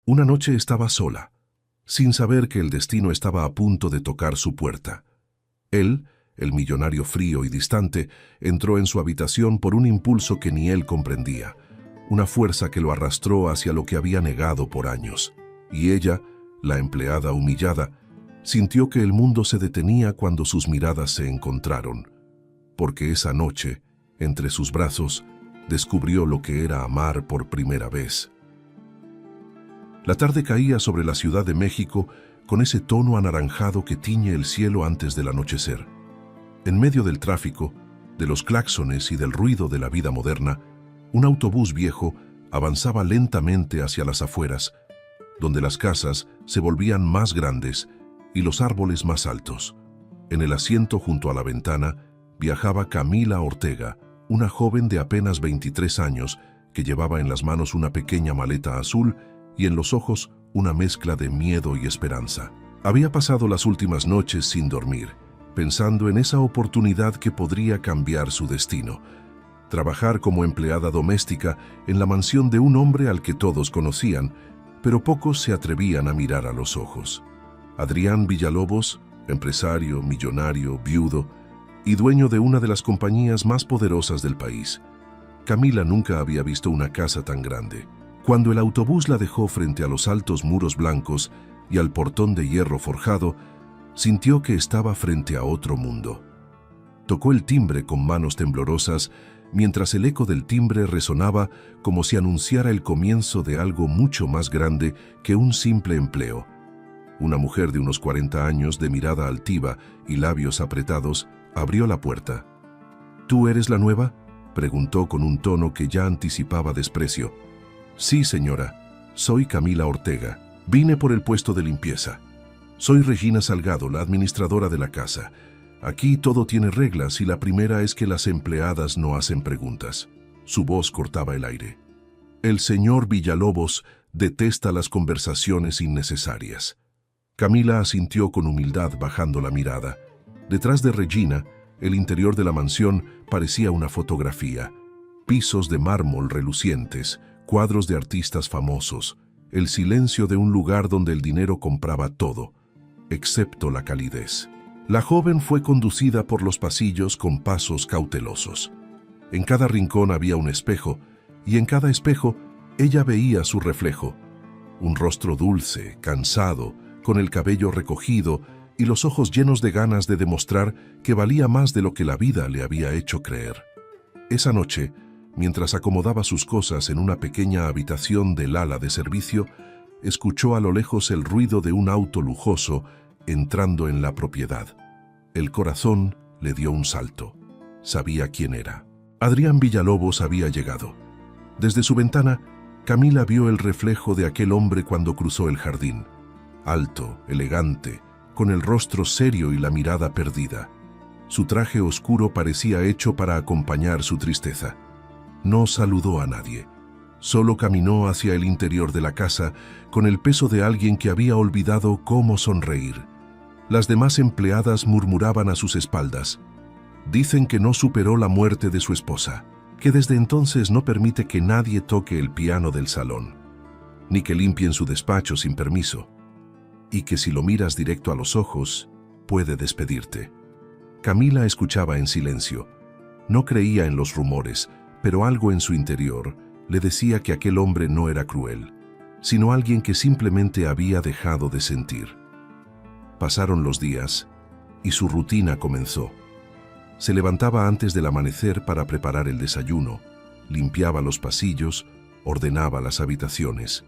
Una noche estaba sola, sin saber que el destino estaba a punto de tocar su puerta. Él, el millonario frío y distante, entró en su habitación por un impulso que ni él comprendía, una fuerza que lo arrastró hacia lo que había negado por años. Y ella, la empleada humillada, sintió que el mundo se detenía cuando sus miradas se encontraron, porque esa noche, entre sus brazos, descubrió lo que era amar por primera vez. La tarde caía sobre la Ciudad de México con ese tono anaranjado que tiñe el cielo antes del anochecer. En medio del tráfico, de los claxones y del ruido de la vida moderna, un autobús viejo avanzaba lentamente hacia las afueras, donde las casas se volvían más grandes y los árboles más altos. En el asiento junto a la ventana viajaba Camila Ortega, una joven de apenas 23 años que llevaba en las manos una pequeña maleta azul y en los ojos una mezcla de miedo y esperanza. Había pasado las últimas noches sin dormir, pensando en esa oportunidad que podría cambiar su destino: trabajar como empleada doméstica en la mansión de un hombre al que todos conocían, pero pocos se atrevían a mirar a los ojos. Adrián Villalobos, empresario, millonario, viudo y dueño de una de las compañías más poderosas del país. Camila nunca había visto una casa tan grande. Cuando el autobús la dejó frente a los altos muros blancos y al portón de hierro forjado, sintió que estaba frente a otro mundo. Tocó el timbre con manos temblorosas, mientras el eco del timbre resonaba como si anunciara el comienzo de algo mucho más grande que un simple empleo. Una mujer de unos 40 años, de mirada altiva y labios apretados, abrió la puerta. ¿Tú eres la nueva?, preguntó con un tono que ya anticipaba desprecio. Sí, señora, soy Camila Ortega. Vine por el puesto de limpieza. Soy Regina Salgado, la administradora de la casa. Aquí todo tiene reglas y la primera es que las empleadas no hacen preguntas. Su voz cortaba el aire. El señor Villalobos detesta las conversaciones innecesarias. Camila asintió con humildad, bajando la mirada. Detrás de Regina, el interior de la mansión parecía una fotografía. Pisos de mármol relucientes, cuadros de artistas famosos, el silencio de un lugar donde el dinero compraba todo, excepto la calidez. La joven fue conducida por los pasillos con pasos cautelosos. En cada rincón había un espejo, y en cada espejo ella veía su reflejo. Un rostro dulce, cansado, con el cabello recogido y los ojos llenos de ganas de demostrar que valía más de lo que la vida le había hecho creer. Esa noche, mientras acomodaba sus cosas en una pequeña habitación del ala de servicio, escuchó a lo lejos el ruido de un auto lujoso entrando en la propiedad. El corazón le dio un salto. Sabía quién era. Adrián Villalobos había llegado. Desde su ventana, Camila vio el reflejo de aquel hombre cuando cruzó el jardín. Alto, elegante, con el rostro serio y la mirada perdida. Su traje oscuro parecía hecho para acompañar su tristeza. No saludó a nadie. Solo caminó hacia el interior de la casa con el peso de alguien que había olvidado cómo sonreír. Las demás empleadas murmuraban a sus espaldas. Dicen que no superó la muerte de su esposa, que desde entonces no permite que nadie toque el piano del salón, ni que limpien su despacho sin permiso, y que si lo miras directo a los ojos, puede despedirte. Camila escuchaba en silencio. No creía en los rumores, pero algo en su interior le decía que aquel hombre no era cruel, sino alguien que simplemente había dejado de sentir. Pasaron los días y su rutina comenzó. Se levantaba antes del amanecer para preparar el desayuno, limpiaba los pasillos, ordenaba las habitaciones.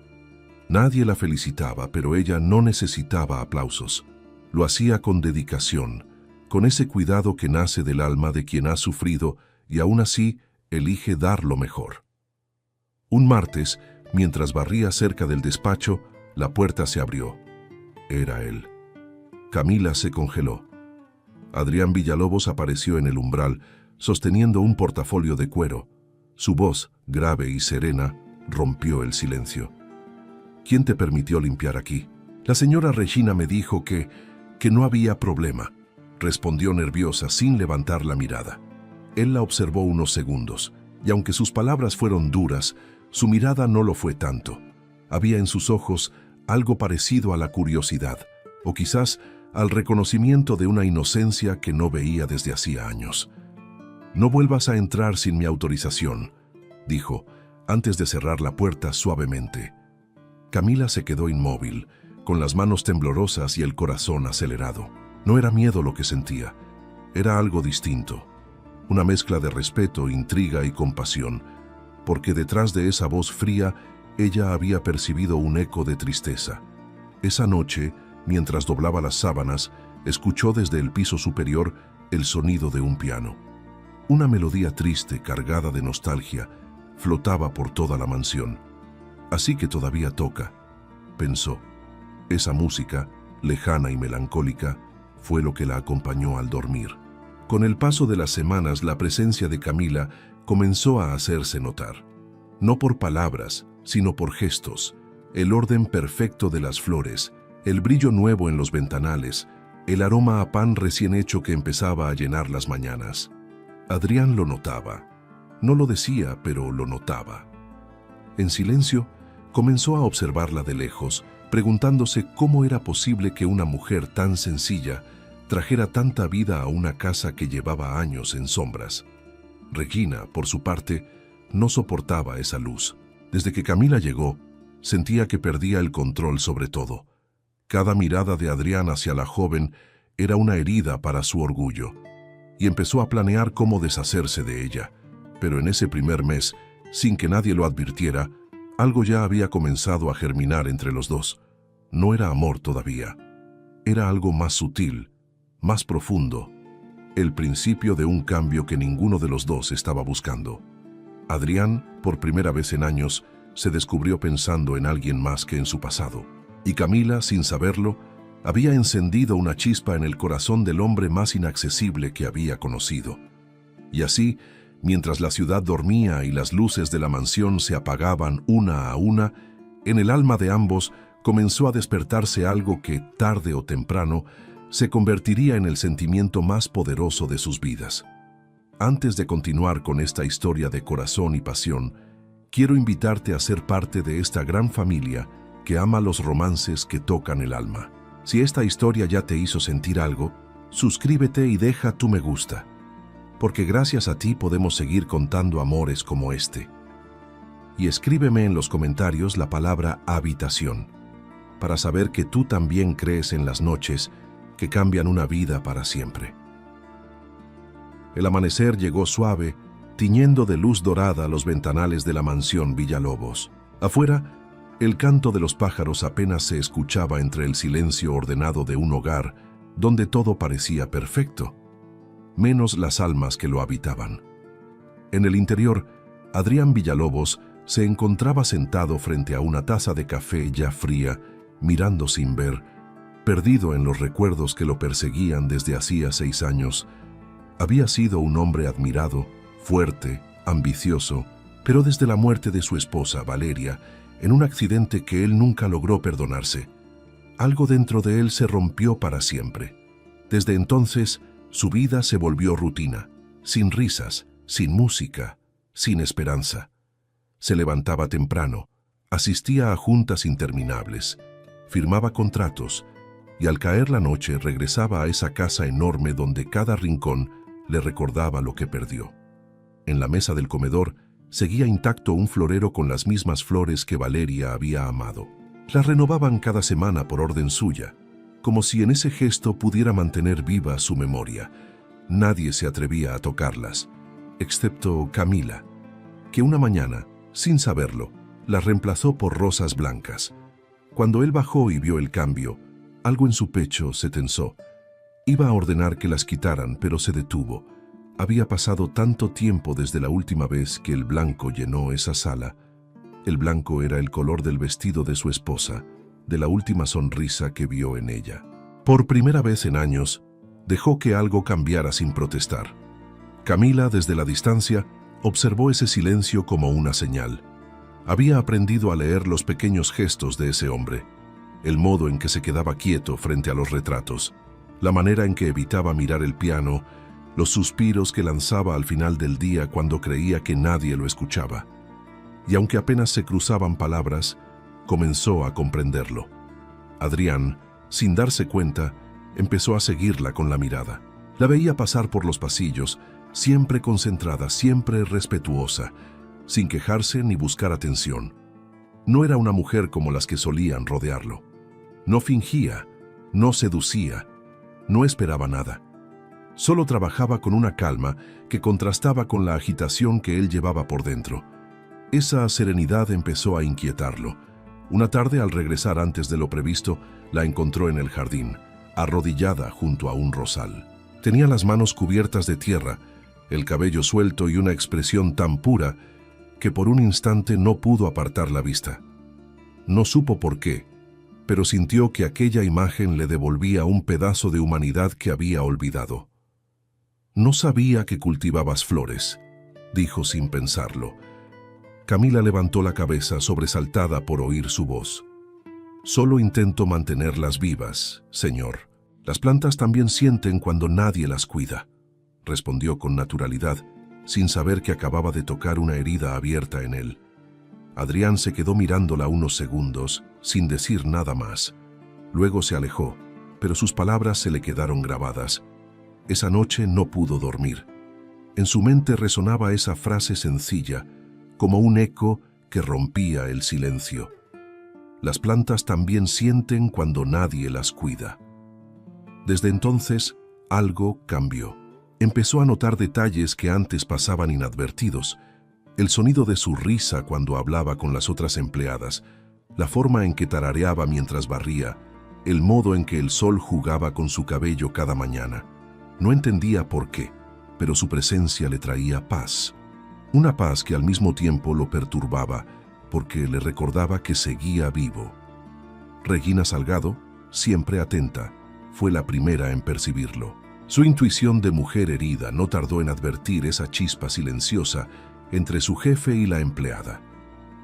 Nadie la felicitaba, pero ella no necesitaba aplausos. Lo hacía con dedicación, con ese cuidado que nace del alma de quien ha sufrido y aún así elige dar lo mejor. Un martes, mientras barría cerca del despacho, la puerta se abrió. Era él. Camila se congeló. Adrián Villalobos apareció en el umbral, sosteniendo un portafolio de cuero. Su voz, grave y serena, rompió el silencio. ¿Quién te permitió limpiar aquí? La señora Regina me dijo que no había problema, respondió nerviosa sin levantar la mirada. Él la observó unos segundos, y aunque sus palabras fueron duras, su mirada no lo fue tanto. Había en sus ojos algo parecido a la curiosidad, o quizás al reconocimiento de una inocencia que no veía desde hacía años. «No vuelvas a entrar sin mi autorización», dijo, antes de cerrar la puerta suavemente. Camila se quedó inmóvil, con las manos temblorosas y el corazón acelerado. No era miedo lo que sentía, era algo distinto. Una mezcla de respeto, intriga y compasión, porque detrás de esa voz fría ella había percibido un eco de tristeza. Esa noche, mientras doblaba las sábanas, escuchó desde el piso superior el sonido de un piano. Una melodía triste, cargada de nostalgia, flotaba por toda la mansión. «Así que todavía toca», pensó. Esa música, lejana y melancólica, fue lo que la acompañó al dormir. Con el paso de las semanas, la presencia de Camila comenzó a hacerse notar. No por palabras, sino por gestos, el orden perfecto de las flores, el brillo nuevo en los ventanales, el aroma a pan recién hecho que empezaba a llenar las mañanas. Adrián lo notaba. No lo decía, pero lo notaba. En silencio, comenzó a observarla de lejos, preguntándose cómo era posible que una mujer tan sencilla trajera tanta vida a una casa que llevaba años en sombras. Regina, por su parte, no soportaba esa luz. Desde que Camila llegó, sentía que perdía el control sobre todo. Cada mirada de Adrián hacia la joven era una herida para su orgullo, y empezó a planear cómo deshacerse de ella. Pero en ese primer mes, sin que nadie lo advirtiera, algo ya había comenzado a germinar entre los dos. No era amor todavía. Era algo más sutil, más profundo, el principio de un cambio que ninguno de los dos estaba buscando. Adrián, por primera vez en años, se descubrió pensando en alguien más que en su pasado. Y Camila, sin saberlo, había encendido una chispa en el corazón del hombre más inaccesible que había conocido. Y así, mientras la ciudad dormía y las luces de la mansión se apagaban una a una, en el alma de ambos comenzó a despertarse algo que, tarde o temprano, se convertiría en el sentimiento más poderoso de sus vidas. Antes de continuar con esta historia de corazón y pasión, quiero invitarte a ser parte de esta gran familia que ama los romances que tocan el alma. Si esta historia ya te hizo sentir algo, suscríbete y deja tu me gusta, porque gracias a ti podemos seguir contando amores como este. Y escríbeme en los comentarios la palabra habitación, para saber que tú también crees en las noches que cambian una vida para siempre. El amanecer llegó suave, tiñendo de luz dorada los ventanales de la mansión Villalobos. Afuera, el canto de los pájaros apenas se escuchaba entre el silencio ordenado de un hogar donde todo parecía perfecto, menos las almas que lo habitaban. En el interior, Adrián Villalobos se encontraba sentado frente a una taza de café ya fría, mirando sin ver, perdido en los recuerdos que lo perseguían desde hacía 6 años. Había sido un hombre admirado, fuerte, ambicioso, pero desde la muerte de su esposa, Valeria, en un accidente que él nunca logró perdonarse, algo dentro de él se rompió para siempre. Desde entonces, su vida se volvió rutina, sin risas, sin música, sin esperanza. Se levantaba temprano, asistía a juntas interminables, firmaba contratos, y al caer la noche regresaba a esa casa enorme donde cada rincón le recordaba lo que perdió. En la mesa del comedor seguía intacto un florero con las mismas flores que Valeria había amado. Las renovaban cada semana por orden suya, como si en ese gesto pudiera mantener viva su memoria. Nadie se atrevía a tocarlas, excepto Camila, que una mañana, sin saberlo, las reemplazó por rosas blancas. Cuando él bajó y vio el cambio, algo en su pecho se tensó. Iba a ordenar que las quitaran, pero se detuvo. Había pasado tanto tiempo desde la última vez que el blanco llenó esa sala. El blanco era el color del vestido de su esposa, de la última sonrisa que vio en ella. Por primera vez en años, dejó que algo cambiara sin protestar. Camila, desde la distancia, observó ese silencio como una señal. Había aprendido a leer los pequeños gestos de ese hombre, el modo en que se quedaba quieto frente a los retratos, la manera en que evitaba mirar el piano, los suspiros que lanzaba al final del día cuando creía que nadie lo escuchaba. Y aunque apenas se cruzaban palabras, Comenzó a comprenderlo. Adrián, sin darse cuenta, empezó a seguirla con la mirada. La veía pasar por los pasillos, siempre concentrada, siempre respetuosa, sin quejarse ni buscar atención. No era una mujer como las que solían rodearlo. No fingía, no seducía, no esperaba nada. Solo trabajaba con una calma que contrastaba con la agitación que él llevaba por dentro. Esa serenidad empezó a inquietarlo. Una tarde, al regresar antes de lo previsto, la encontró en el jardín, arrodillada junto a un rosal. Tenía las manos cubiertas de tierra, el cabello suelto y una expresión tan pura que por un instante no pudo apartar la vista. No supo por qué, pero sintió que aquella imagen le devolvía un pedazo de humanidad que había olvidado. «No sabía que cultivabas flores», dijo sin pensarlo. Camila levantó la cabeza, sobresaltada por oír su voz. «Solo intento mantenerlas vivas, señor. Las plantas también sienten cuando nadie las cuida», respondió con naturalidad, sin saber que acababa de tocar una herida abierta en él. Adrián se quedó mirándola unos segundos, sin decir nada más. Luego se alejó, pero sus palabras se le quedaron grabadas. Esa noche no pudo dormir. En su mente resonaba esa frase sencilla, como un eco que rompía el silencio. Las plantas también sienten cuando nadie las cuida. Desde entonces, algo cambió. Empezó a notar detalles que antes pasaban inadvertidos. El sonido de su risa cuando hablaba con las otras empleadas, la forma en que tarareaba mientras barría, el modo en que el sol jugaba con su cabello cada mañana. No entendía por qué, pero su presencia le traía paz. Una paz que al mismo tiempo lo perturbaba, porque le recordaba que seguía vivo. Regina Salgado, siempre atenta, fue la primera en percibirlo. Su intuición de mujer herida no tardó en advertir esa chispa silenciosa entre su jefe y la empleada.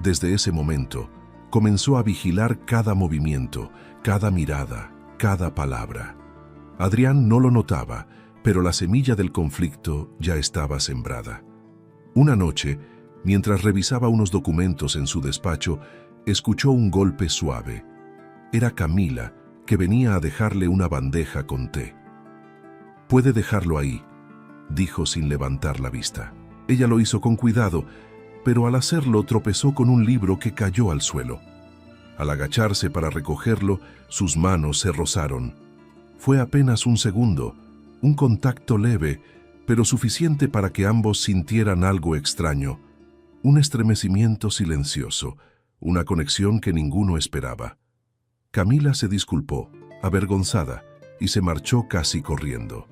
Desde ese momento, comenzó a vigilar cada movimiento, cada mirada, cada palabra. Adrián no lo notaba, pero la semilla del conflicto ya estaba sembrada. Una noche, mientras revisaba unos documentos en su despacho, escuchó un golpe suave. Era Camila, que venía a dejarle una bandeja con té. «Puede dejarlo ahí», dijo sin levantar la vista. Ella lo hizo con cuidado, pero al hacerlo tropezó con un libro que cayó al suelo. Al agacharse para recogerlo, sus manos se rozaron. Fue apenas un segundo, un contacto leve, pero suficiente para que ambos sintieran algo extraño, un estremecimiento silencioso, una conexión que ninguno esperaba. Camila se disculpó, avergonzada, y se marchó casi corriendo.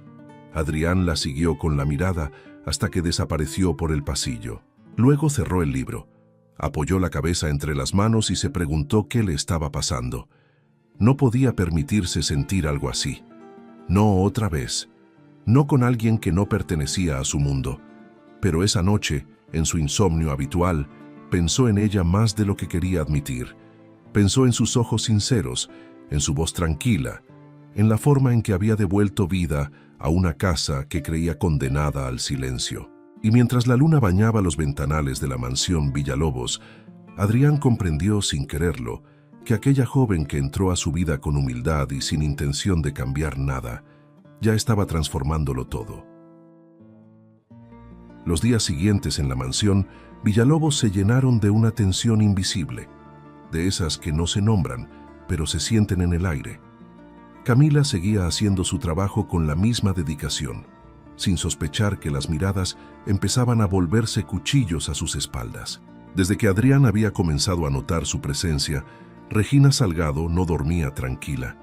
Adrián la siguió con la mirada hasta que desapareció por el pasillo. Luego cerró el libro, apoyó la cabeza entre las manos y se preguntó qué le estaba pasando. No podía permitirse sentir algo así. No otra vez. No con alguien que no pertenecía a su mundo. Pero esa noche, en su insomnio habitual, pensó en ella más de lo que quería admitir. Pensó en sus ojos sinceros, en su voz tranquila, en la forma en que había devuelto vida a una casa que creía condenada al silencio. Y mientras la luna bañaba los ventanales de la mansión Villalobos, Adrián comprendió sin quererlo que aquella joven que entró a su vida con humildad y sin intención de cambiar nada, ya estaba transformándolo todo. Los días siguientes en la mansión Villalobos se llenaron de una tensión invisible, de esas que no se nombran, pero se sienten en el aire. Camila seguía haciendo su trabajo con la misma dedicación, sin sospechar que las miradas empezaban a volverse cuchillos a sus espaldas. Desde que Adrián había comenzado a notar su presencia, Regina Salgado no dormía tranquila.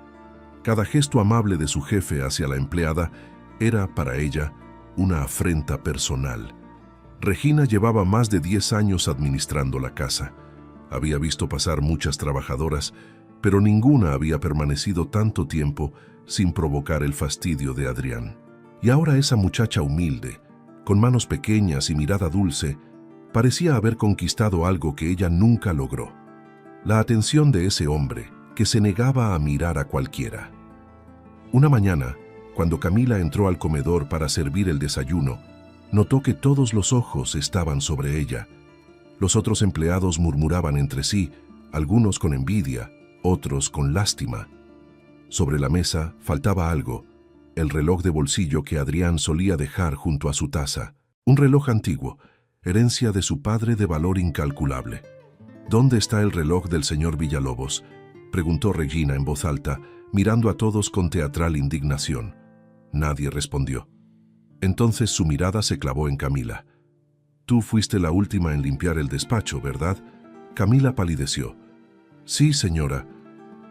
Cada gesto amable de su jefe hacia la empleada era, para ella, una afrenta personal. Regina llevaba más de 10 años administrando la casa. Había visto pasar muchas trabajadoras, pero ninguna había permanecido tanto tiempo sin provocar el fastidio de Adrián. Y ahora esa muchacha humilde, con manos pequeñas y mirada dulce, parecía haber conquistado algo que ella nunca logró: la atención de ese hombre que se negaba a mirar a cualquiera. Una mañana, cuando Camila entró al comedor para servir el desayuno, notó que todos los ojos estaban sobre ella. Los otros empleados murmuraban entre sí, algunos con envidia, otros con lástima. Sobre la mesa faltaba algo, el reloj de bolsillo que Adrián solía dejar junto a su taza. Un reloj antiguo, herencia de su padre de valor incalculable. ¿Dónde está el reloj del señor Villalobos?, preguntó Regina en voz alta, mirando a todos con teatral indignación. Nadie respondió. Entonces su mirada se clavó en Camila. «Tú fuiste la última en limpiar el despacho, ¿verdad?». Camila palideció. «Sí, señora,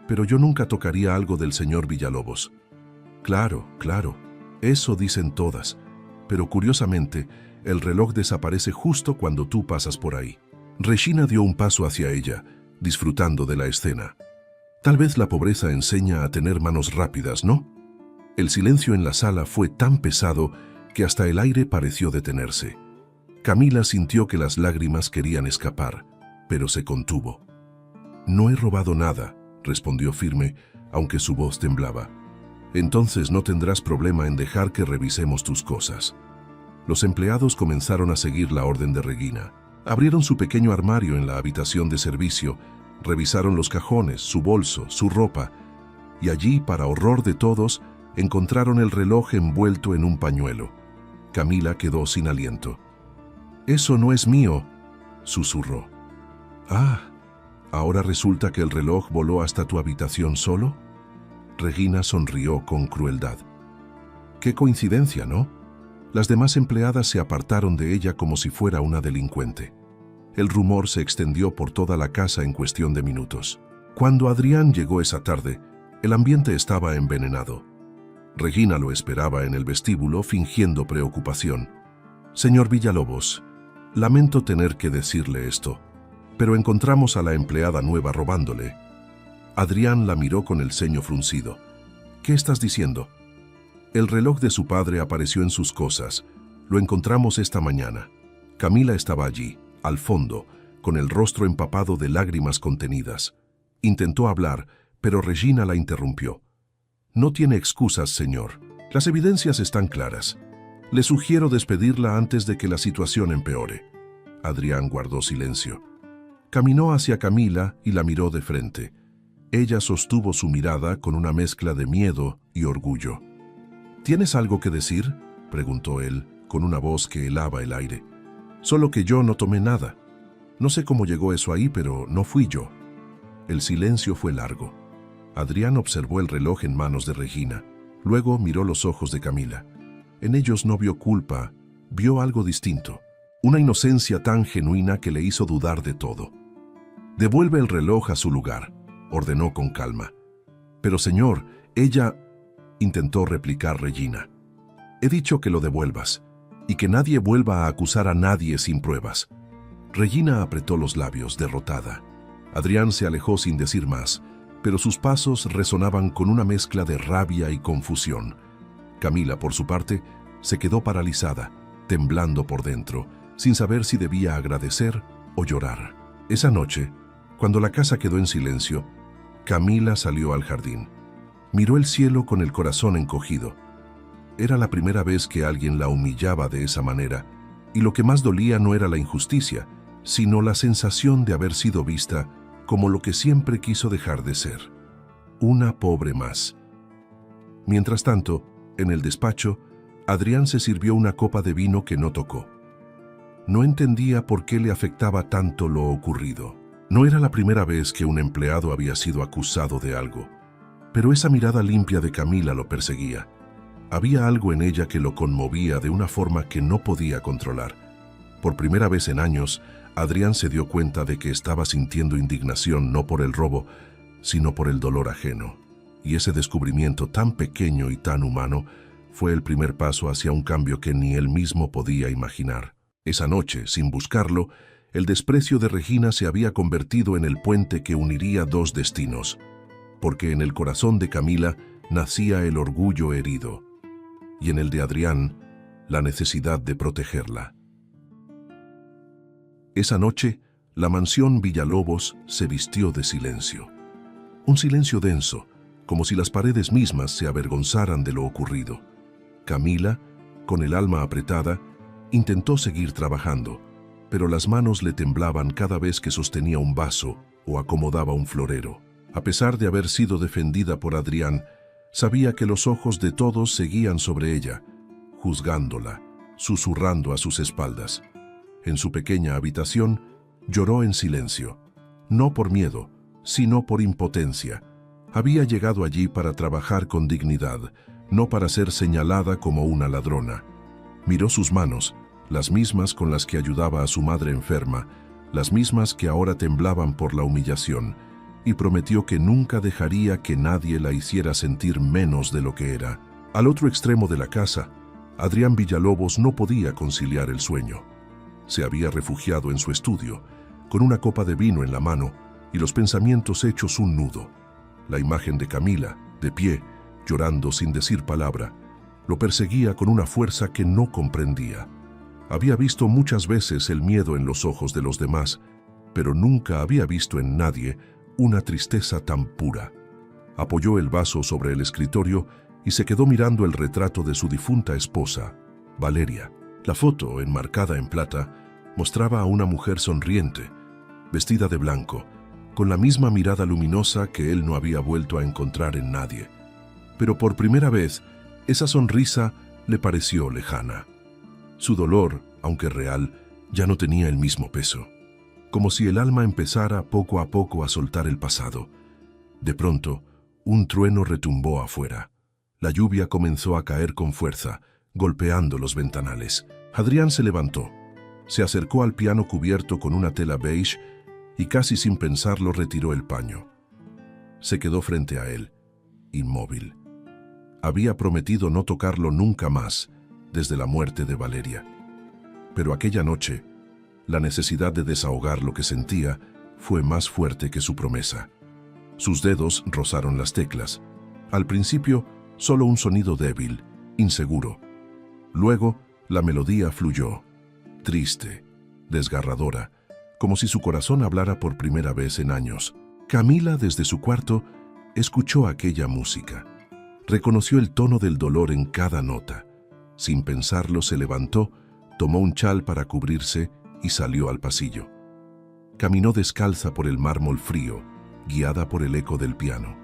pero yo nunca tocaría algo del señor Villalobos». «Claro, claro, eso dicen todas, pero curiosamente, el reloj desaparece justo cuando tú pasas por ahí». Regina dio un paso hacia ella, disfrutando de la escena. Tal vez la pobreza enseña a tener manos rápidas, ¿no? El silencio en la sala fue tan pesado que hasta el aire pareció detenerse. Camila sintió que las lágrimas querían escapar, pero se contuvo. «No he robado nada», respondió firme, aunque su voz temblaba. «Entonces no tendrás problema en dejar que revisemos tus cosas». Los empleados comenzaron a seguir la orden de Regina. Abrieron su pequeño armario en la habitación de servicio, revisaron los cajones, su bolso, su ropa, y allí, para horror de todos, encontraron el reloj envuelto en un pañuelo. Camila quedó sin aliento. «Eso no es mío», susurró. «Ah, ¿ahora resulta que el reloj voló hasta tu habitación solo?». Regina sonrió con crueldad. «Qué coincidencia, ¿no?». Las demás empleadas se apartaron de ella como si fuera una delincuente. El rumor se extendió por toda la casa en cuestión de minutos. Cuando Adrián llegó esa tarde, el ambiente estaba envenenado. Regina lo esperaba en el vestíbulo fingiendo preocupación. «Señor Villalobos, lamento tener que decirle esto, pero encontramos a la empleada nueva robándole». Adrián la miró con el ceño fruncido. «¿Qué estás diciendo?». «El reloj de su padre apareció en sus cosas. Lo encontramos esta mañana». Camila estaba allí, al fondo, con el rostro empapado de lágrimas contenidas. Intentó hablar, pero Regina la interrumpió. «No tiene excusas, señor. Las evidencias están claras. Le sugiero despedirla antes de que la situación empeore». Adrián guardó silencio. Caminó hacia Camila y la miró de frente. Ella sostuvo su mirada con una mezcla de miedo y orgullo. «¿Tienes algo que decir?», preguntó él, con una voz que helaba el aire. «Solo que yo no tomé nada. No sé cómo llegó eso ahí, pero no fui yo». El silencio fue largo. Adrián observó el reloj en manos de Regina. Luego miró los ojos de Camila. En ellos no vio culpa, vio algo distinto. Una inocencia tan genuina que le hizo dudar de todo. «Devuelve el reloj a su lugar», ordenó con calma. «Pero señor, ella…», intentó replicar Regina. «He dicho que lo devuelvas, y que nadie vuelva a acusar a nadie sin pruebas». Regina apretó los labios, derrotada. Adrián se alejó sin decir más, pero sus pasos resonaban con una mezcla de rabia y confusión. Camila, por su parte, se quedó paralizada, temblando por dentro, sin saber si debía agradecer o llorar. Esa noche, cuando la casa quedó en silencio, Camila salió al jardín. Miró el cielo con el corazón encogido. Era la primera vez que alguien la humillaba de esa manera, y lo que más dolía no era la injusticia, sino la sensación de haber sido vista como lo que siempre quiso dejar de ser. Una pobre más. Mientras tanto, en el despacho, Adrián se sirvió una copa de vino que no tocó. No entendía por qué le afectaba tanto lo ocurrido. No era la primera vez que un empleado había sido acusado de algo, pero esa mirada limpia de Camila lo perseguía. Había algo en ella que lo conmovía de una forma que no podía controlar. Por primera vez en años, Adrián se dio cuenta de que estaba sintiendo indignación no por el robo, sino por el dolor ajeno. Y ese descubrimiento tan pequeño y tan humano fue el primer paso hacia un cambio que ni él mismo podía imaginar. Esa noche, sin buscarlo, el desprecio de Regina se había convertido en el puente que uniría dos destinos, porque en el corazón de Camila nacía el orgullo herido, y en el de Adrián, la necesidad de protegerla. Esa noche, la mansión Villalobos se vistió de silencio. Un silencio denso, como si las paredes mismas se avergonzaran de lo ocurrido. Camila, con el alma apretada, intentó seguir trabajando, pero las manos le temblaban cada vez que sostenía un vaso o acomodaba un florero. A pesar de haber sido defendida por Adrián, sabía que los ojos de todos seguían sobre ella, juzgándola, susurrando a sus espaldas. En su pequeña habitación, lloró en silencio, no por miedo, sino por impotencia. Había llegado allí para trabajar con dignidad, no para ser señalada como una ladrona. Miró sus manos, las mismas con las que ayudaba a su madre enferma, las mismas que ahora temblaban por la humillación, y prometió que nunca dejaría que nadie la hiciera sentir menos de lo que era. Al otro extremo de la casa, Adrián Villalobos no podía conciliar el sueño. Se había refugiado en su estudio, con una copa de vino en la mano y los pensamientos hechos un nudo. La imagen de Camila, de pie, llorando sin decir palabra, lo perseguía con una fuerza que no comprendía. Había visto muchas veces el miedo en los ojos de los demás, pero nunca había visto en nadie una tristeza tan pura. Apoyó el vaso sobre el escritorio y se quedó mirando el retrato de su difunta esposa, Valeria. La foto, enmarcada en plata, mostraba a una mujer sonriente, vestida de blanco, con la misma mirada luminosa que él no había vuelto a encontrar en nadie. Pero por primera vez, esa sonrisa le pareció lejana. Su dolor, aunque real, ya no tenía el mismo peso. Como si el alma empezara poco a poco a soltar el pasado. De pronto, un trueno retumbó afuera. La lluvia comenzó a caer con fuerza, golpeando los ventanales. Adrián se levantó, se acercó al piano cubierto con una tela beige y casi sin pensarlo retiró el paño. Se quedó frente a él, inmóvil. Había prometido no tocarlo nunca más desde la muerte de Valeria. Pero aquella noche, la necesidad de desahogar lo que sentía fue más fuerte que su promesa. Sus dedos rozaron las teclas. Al principio, solo un sonido débil, inseguro. Luego, la melodía fluyó, triste, desgarradora, como si su corazón hablara por primera vez en años. Camila, desde su cuarto, escuchó aquella música. Reconoció el tono del dolor en cada nota. Sin pensarlo, se levantó, tomó un chal para cubrirse y salió al pasillo. Caminó descalza por el mármol frío, guiada por el eco del piano.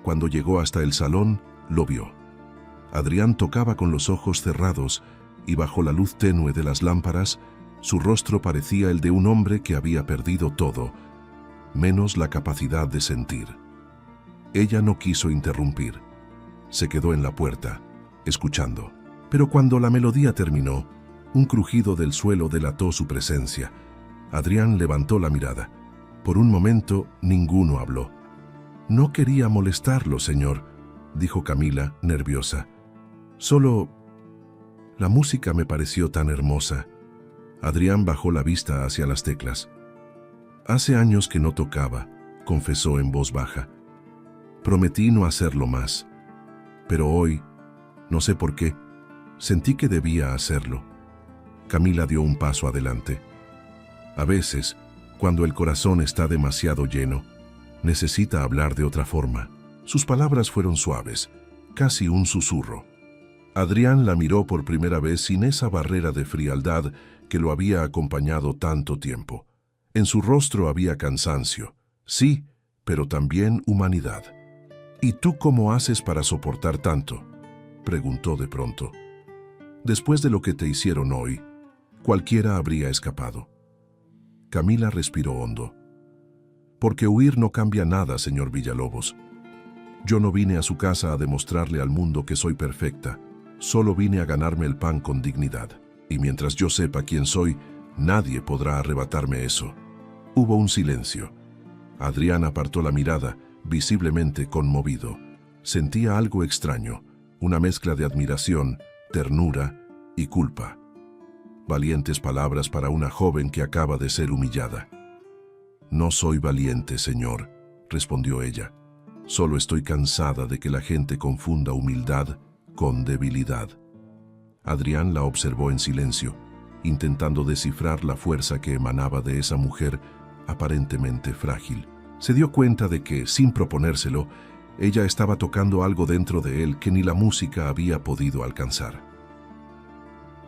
Cuando llegó hasta el salón, lo vio. Adrián tocaba con los ojos cerrados y bajo la luz tenue de las lámparas, su rostro parecía el de un hombre que había perdido todo, menos la capacidad de sentir. Ella no quiso interrumpir. Se quedó en la puerta, escuchando. Pero cuando la melodía terminó, un crujido del suelo delató su presencia. Adrián levantó la mirada. Por un momento, ninguno habló. «No quería molestarlo, señor», dijo Camila, nerviosa. «Solo... la música me pareció tan hermosa». Adrián bajó la vista hacia las teclas. «Hace años que no tocaba», confesó en voz baja. «Prometí no hacerlo más. Pero hoy, no sé por qué, sentí que debía hacerlo». Camila dio un paso adelante. A veces, cuando el corazón está demasiado lleno, necesita hablar de otra forma. Sus palabras fueron suaves, casi un susurro. Adrián la miró por primera vez sin esa barrera de frialdad que lo había acompañado tanto tiempo. En su rostro había cansancio, sí, pero también humanidad. «¿Y tú cómo haces para soportar tanto?», preguntó de pronto. «Después de lo que te hicieron hoy, cualquiera habría escapado». Camila respiró hondo. «Porque huir no cambia nada, señor Villalobos. Yo no vine a su casa a demostrarle al mundo que soy perfecta. Solo vine a ganarme el pan con dignidad. Y mientras yo sepa quién soy, nadie podrá arrebatarme eso». Hubo un silencio. Adrián apartó la mirada, visiblemente conmovido. Sentía algo extraño, una mezcla de admiración, ternura y culpa. Valientes palabras para una joven que acaba de ser humillada. «No soy valiente, señor», respondió ella. «Solo estoy cansada de que la gente confunda humildad con debilidad». Adrián la observó en silencio, intentando descifrar la fuerza que emanaba de esa mujer aparentemente frágil. Se dio cuenta de que, sin proponérselo, ella estaba tocando algo dentro de él que ni la música había podido alcanzar.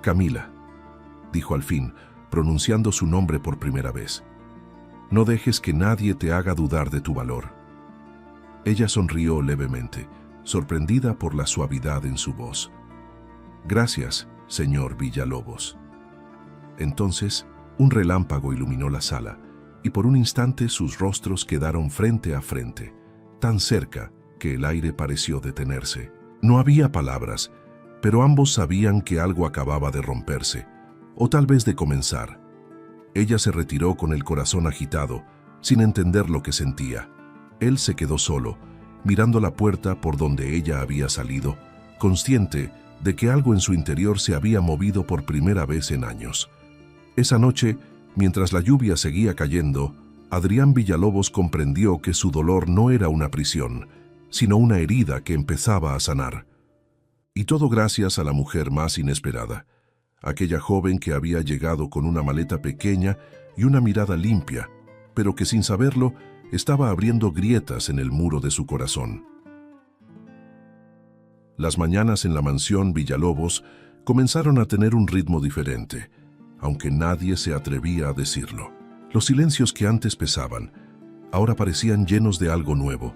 «Camila», dijo al fin, pronunciando su nombre por primera vez. No dejes que nadie te haga dudar de tu valor. Ella sonrió levemente, sorprendida por la suavidad en su voz. Gracias, señor Villalobos. Entonces, un relámpago iluminó la sala, y por un instante sus rostros quedaron frente a frente, tan cerca que el aire pareció detenerse. No había palabras, pero ambos sabían que algo acababa de romperse, o tal vez de comenzar. Ella se retiró con el corazón agitado, sin entender lo que sentía. Él se quedó solo, mirando la puerta por donde ella había salido, consciente de que algo en su interior se había movido por primera vez en años. Esa noche, mientras la lluvia seguía cayendo, Adrián Villalobos comprendió que su dolor no era una prisión, sino una herida que empezaba a sanar. Y todo gracias a la mujer más inesperada, aquella joven que había llegado con una maleta pequeña y una mirada limpia, pero que sin saberlo estaba abriendo grietas en el muro de su corazón. Las mañanas en la mansión Villalobos comenzaron a tener un ritmo diferente, aunque nadie se atrevía a decirlo. Los silencios que antes pesaban, ahora parecían llenos de algo nuevo,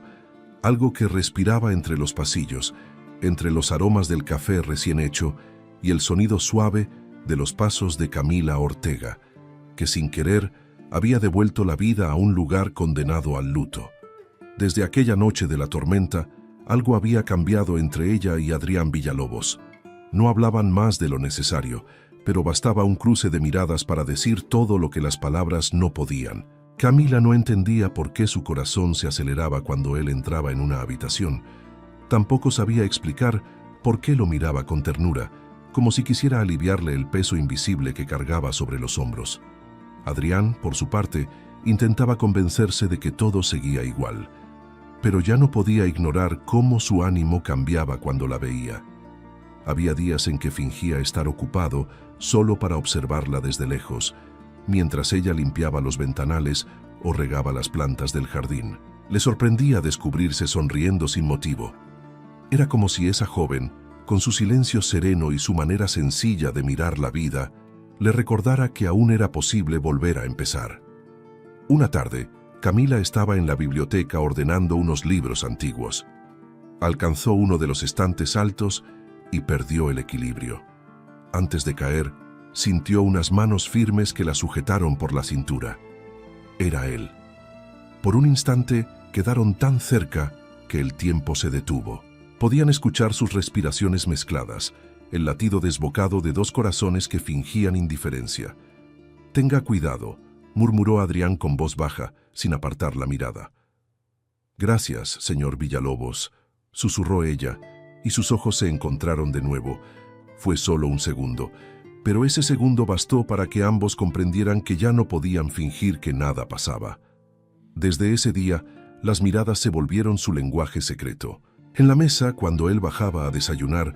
algo que respiraba entre los pasillos, entre los aromas del café recién hecho y el sonido suave de los pasos de Camila Ortega, que sin querer había devuelto la vida a un lugar condenado al luto. Desde aquella noche de la tormenta, algo había cambiado entre ella y Adrián Villalobos. No hablaban más de lo necesario, pero bastaba un cruce de miradas para decir todo lo que las palabras no podían. Camila no entendía por qué su corazón se aceleraba cuando él entraba en una habitación. Tampoco sabía explicar por qué lo miraba con ternura, como si quisiera aliviarle el peso invisible que cargaba sobre los hombros. Adrián, por su parte, intentaba convencerse de que todo seguía igual, pero ya no podía ignorar cómo su ánimo cambiaba cuando la veía. Había días en que fingía estar ocupado solo para observarla desde lejos, mientras ella limpiaba los ventanales o regaba las plantas del jardín. Le sorprendía descubrirse sonriendo sin motivo. Era como si esa joven, con su silencio sereno y su manera sencilla de mirar la vida, le recordara que aún era posible volver a empezar. Una tarde, Camila estaba en la biblioteca ordenando unos libros antiguos. Alcanzó uno de los estantes altos y perdió el equilibrio. Antes de caer, sintió unas manos firmes que la sujetaron por la cintura. Era él. Por un instante quedaron tan cerca que el tiempo se detuvo. Podían escuchar sus respiraciones mezcladas, el latido desbocado de dos corazones que fingían indiferencia. «Tenga cuidado», murmuró Adrián con voz baja, sin apartar la mirada. «Gracias, señor Villalobos», susurró ella, y sus ojos se encontraron de nuevo. Fue solo un segundo, pero ese segundo bastó para que ambos comprendieran que ya no podían fingir que nada pasaba. Desde ese día, las miradas se volvieron su lenguaje secreto. En la mesa, cuando él bajaba a desayunar,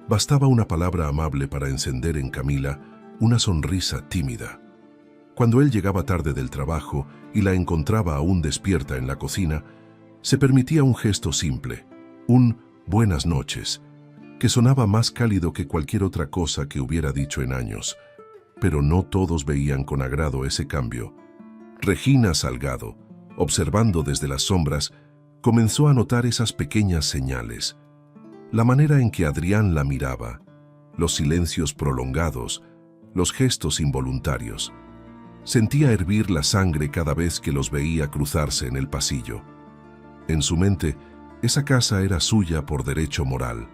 bastaba una palabra amable para encender en Camila una sonrisa tímida. Cuando él llegaba tarde del trabajo y la encontraba aún despierta en la cocina, se permitía un gesto simple, un «buenas noches», que sonaba más cálido que cualquier otra cosa que hubiera dicho en años. Pero no todos veían con agrado ese cambio. Regina Salgado, observando desde las sombras, comenzó a notar esas pequeñas señales. La manera en que Adrián la miraba, los silencios prolongados, los gestos involuntarios. Sentía hervir la sangre cada vez que los veía cruzarse en el pasillo. En su mente, esa casa era suya por derecho moral.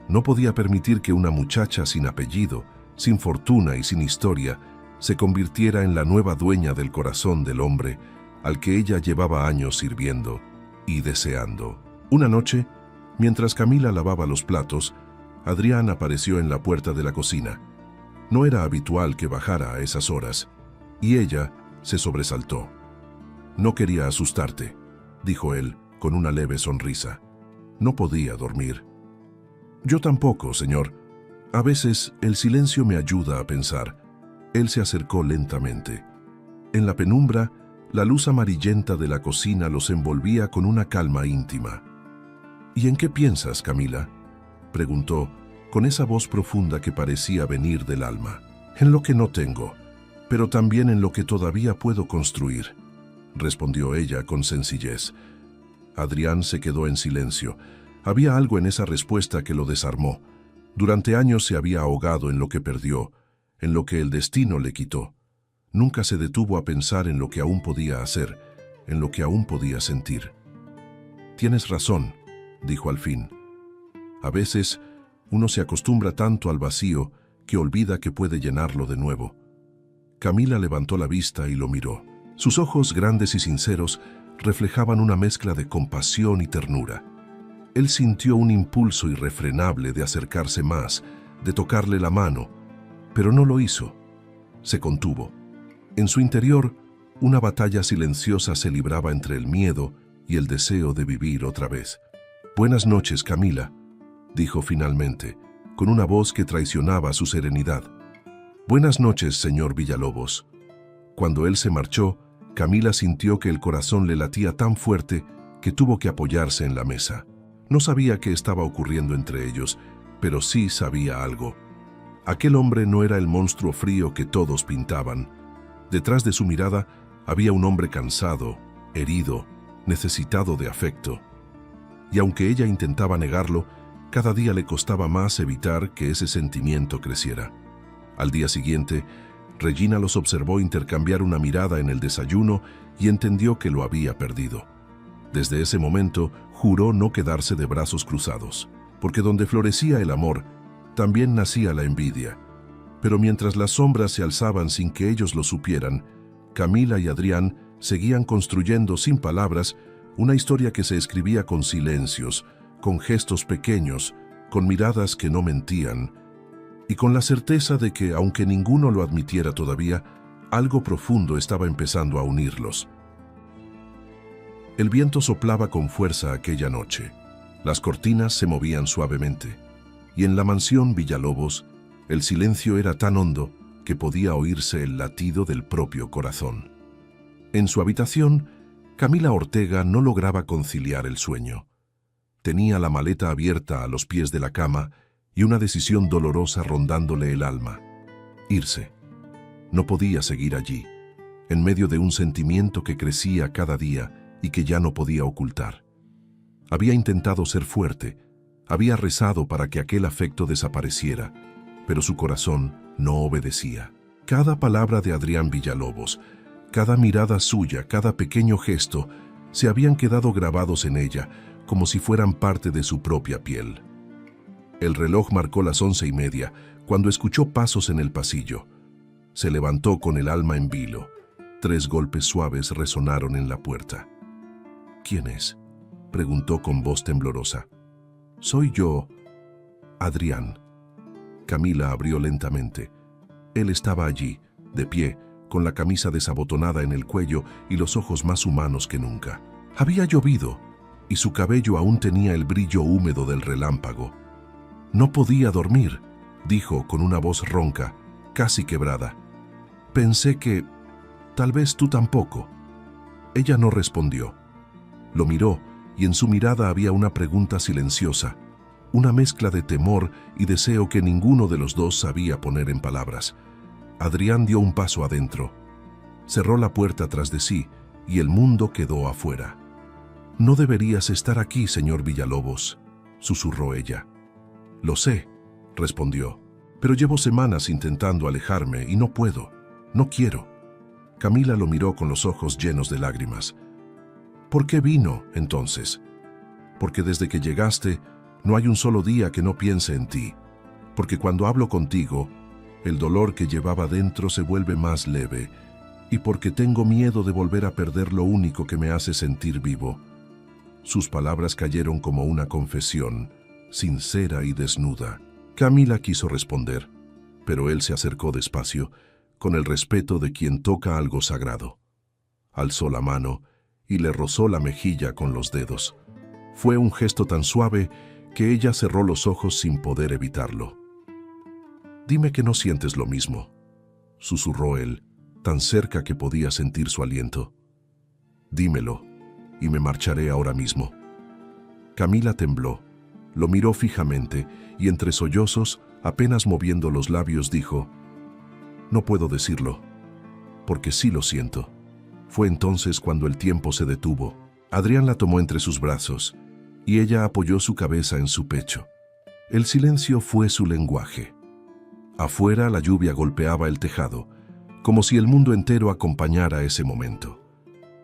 No podía permitir que una muchacha sin apellido, sin fortuna y sin historia, se convirtiera en la nueva dueña del corazón del hombre al que ella llevaba años sirviendo y deseando. Una noche, mientras Camila lavaba los platos, Adrián apareció en la puerta de la cocina. No era habitual que bajara a esas horas, y ella se sobresaltó. «No quería asustarte», dijo él con una leve sonrisa. «No podía dormir». «Yo tampoco, señor. A veces el silencio me ayuda a pensar». Él se acercó lentamente. En la penumbra, la luz amarillenta de la cocina los envolvía con una calma íntima. «¿Y en qué piensas, Camila?», preguntó, con esa voz profunda que parecía venir del alma. «En lo que no tengo, pero también en lo que todavía puedo construir». respondió ella con sencillez. Adrián se quedó en silencio. Había algo en esa respuesta que lo desarmó. Durante años se había ahogado en lo que perdió, en lo que el destino le quitó. Nunca se detuvo a pensar en lo que aún podía hacer, en lo que aún podía sentir. «Tienes razón», dijo al fin. «A veces uno se acostumbra tanto al vacío que olvida que puede llenarlo de nuevo». Camila levantó la vista y lo miró. Sus ojos, grandes y sinceros, reflejaban una mezcla de compasión y ternura. Él sintió un impulso irrefrenable de acercarse más, de tocarle la mano, pero no lo hizo. Se contuvo. En su interior, una batalla silenciosa se libraba entre el miedo y el deseo de vivir otra vez. «Buenas noches, Camila», dijo finalmente, con una voz que traicionaba su serenidad. «Buenas noches, señor Villalobos». Cuando él se marchó, Camila sintió que el corazón le latía tan fuerte que tuvo que apoyarse en la mesa. No sabía qué estaba ocurriendo entre ellos, pero sí sabía algo. Aquel hombre no era el monstruo frío que todos pintaban. Detrás de su mirada había un hombre cansado, herido, necesitado de afecto. Y aunque ella intentaba negarlo, cada día le costaba más evitar que ese sentimiento creciera. Al día siguiente, Regina los observó intercambiar una mirada en el desayuno y entendió que lo había perdido. Desde ese momento, juró no quedarse de brazos cruzados, porque donde florecía el amor, también nacía la envidia. Pero mientras las sombras se alzaban sin que ellos lo supieran, Camila y Adrián seguían construyendo sin palabras una historia que se escribía con silencios, con gestos pequeños, con miradas que no mentían, y con la certeza de que, aunque ninguno lo admitiera todavía, algo profundo estaba empezando a unirlos. El viento soplaba con fuerza aquella noche. Las cortinas se movían suavemente, y en la mansión Villalobos, el silencio era tan hondo que podía oírse el latido del propio corazón. En su habitación, Camila Ortega no lograba conciliar el sueño. Tenía la maleta abierta a los pies de la cama y una decisión dolorosa rondándole el alma: irse. No podía seguir allí, en medio de un sentimiento que crecía cada día y que ya no podía ocultar. Había intentado ser fuerte, había rezado para que aquel afecto desapareciera, pero su corazón no obedecía. Cada palabra de Adrián Villalobos, cada mirada suya, cada pequeño gesto, se habían quedado grabados en ella, como si fueran parte de su propia piel. El reloj marcó las 11:30, cuando escuchó pasos en el pasillo. Se levantó con el alma en vilo. 3 golpes suaves resonaron en la puerta. «¿Quién es?», preguntó con voz temblorosa. «Soy yo, Adrián». Camila abrió lentamente. Él estaba allí, de pie, con la camisa desabotonada en el cuello y los ojos más humanos que nunca. Había llovido, y su cabello aún tenía el brillo húmedo del relámpago. «No podía dormir», dijo con una voz ronca, casi quebrada. «Pensé que tal vez tú tampoco». Ella no respondió. Lo miró, y en su mirada había una pregunta silenciosa, una mezcla de temor y deseo que ninguno de los dos sabía poner en palabras. Adrián dio un paso adentro. Cerró la puerta tras de sí, y el mundo quedó afuera. «No deberías estar aquí, señor Villalobos», susurró ella. «Lo sé», respondió, «pero llevo semanas intentando alejarme y no puedo, no quiero». Camila lo miró con los ojos llenos de lágrimas. «¿Por qué vino, entonces?». «Porque desde que llegaste, no hay un solo día que no piense en ti. Porque cuando hablo contigo, el dolor que llevaba dentro se vuelve más leve. Y porque tengo miedo de volver a perder lo único que me hace sentir vivo». Sus palabras cayeron como una confesión, sincera y desnuda. Camila quiso responder, pero él se acercó despacio, con el respeto de quien toca algo sagrado. Alzó la mano y le rozó la mejilla con los dedos. Fue un gesto tan suave que ella cerró los ojos sin poder evitarlo. «Dime que no sientes lo mismo», susurró él, tan cerca que podía sentir su aliento. «Dímelo, y me marcharé ahora mismo». Camila tembló, lo miró fijamente y entre sollozos, apenas moviendo los labios, dijo: «No puedo decirlo, porque sí lo siento». Fue entonces cuando el tiempo se detuvo. Adrián la tomó entre sus brazos y ella apoyó su cabeza en su pecho. El silencio fue su lenguaje. Afuera la lluvia golpeaba el tejado, como si el mundo entero acompañara ese momento.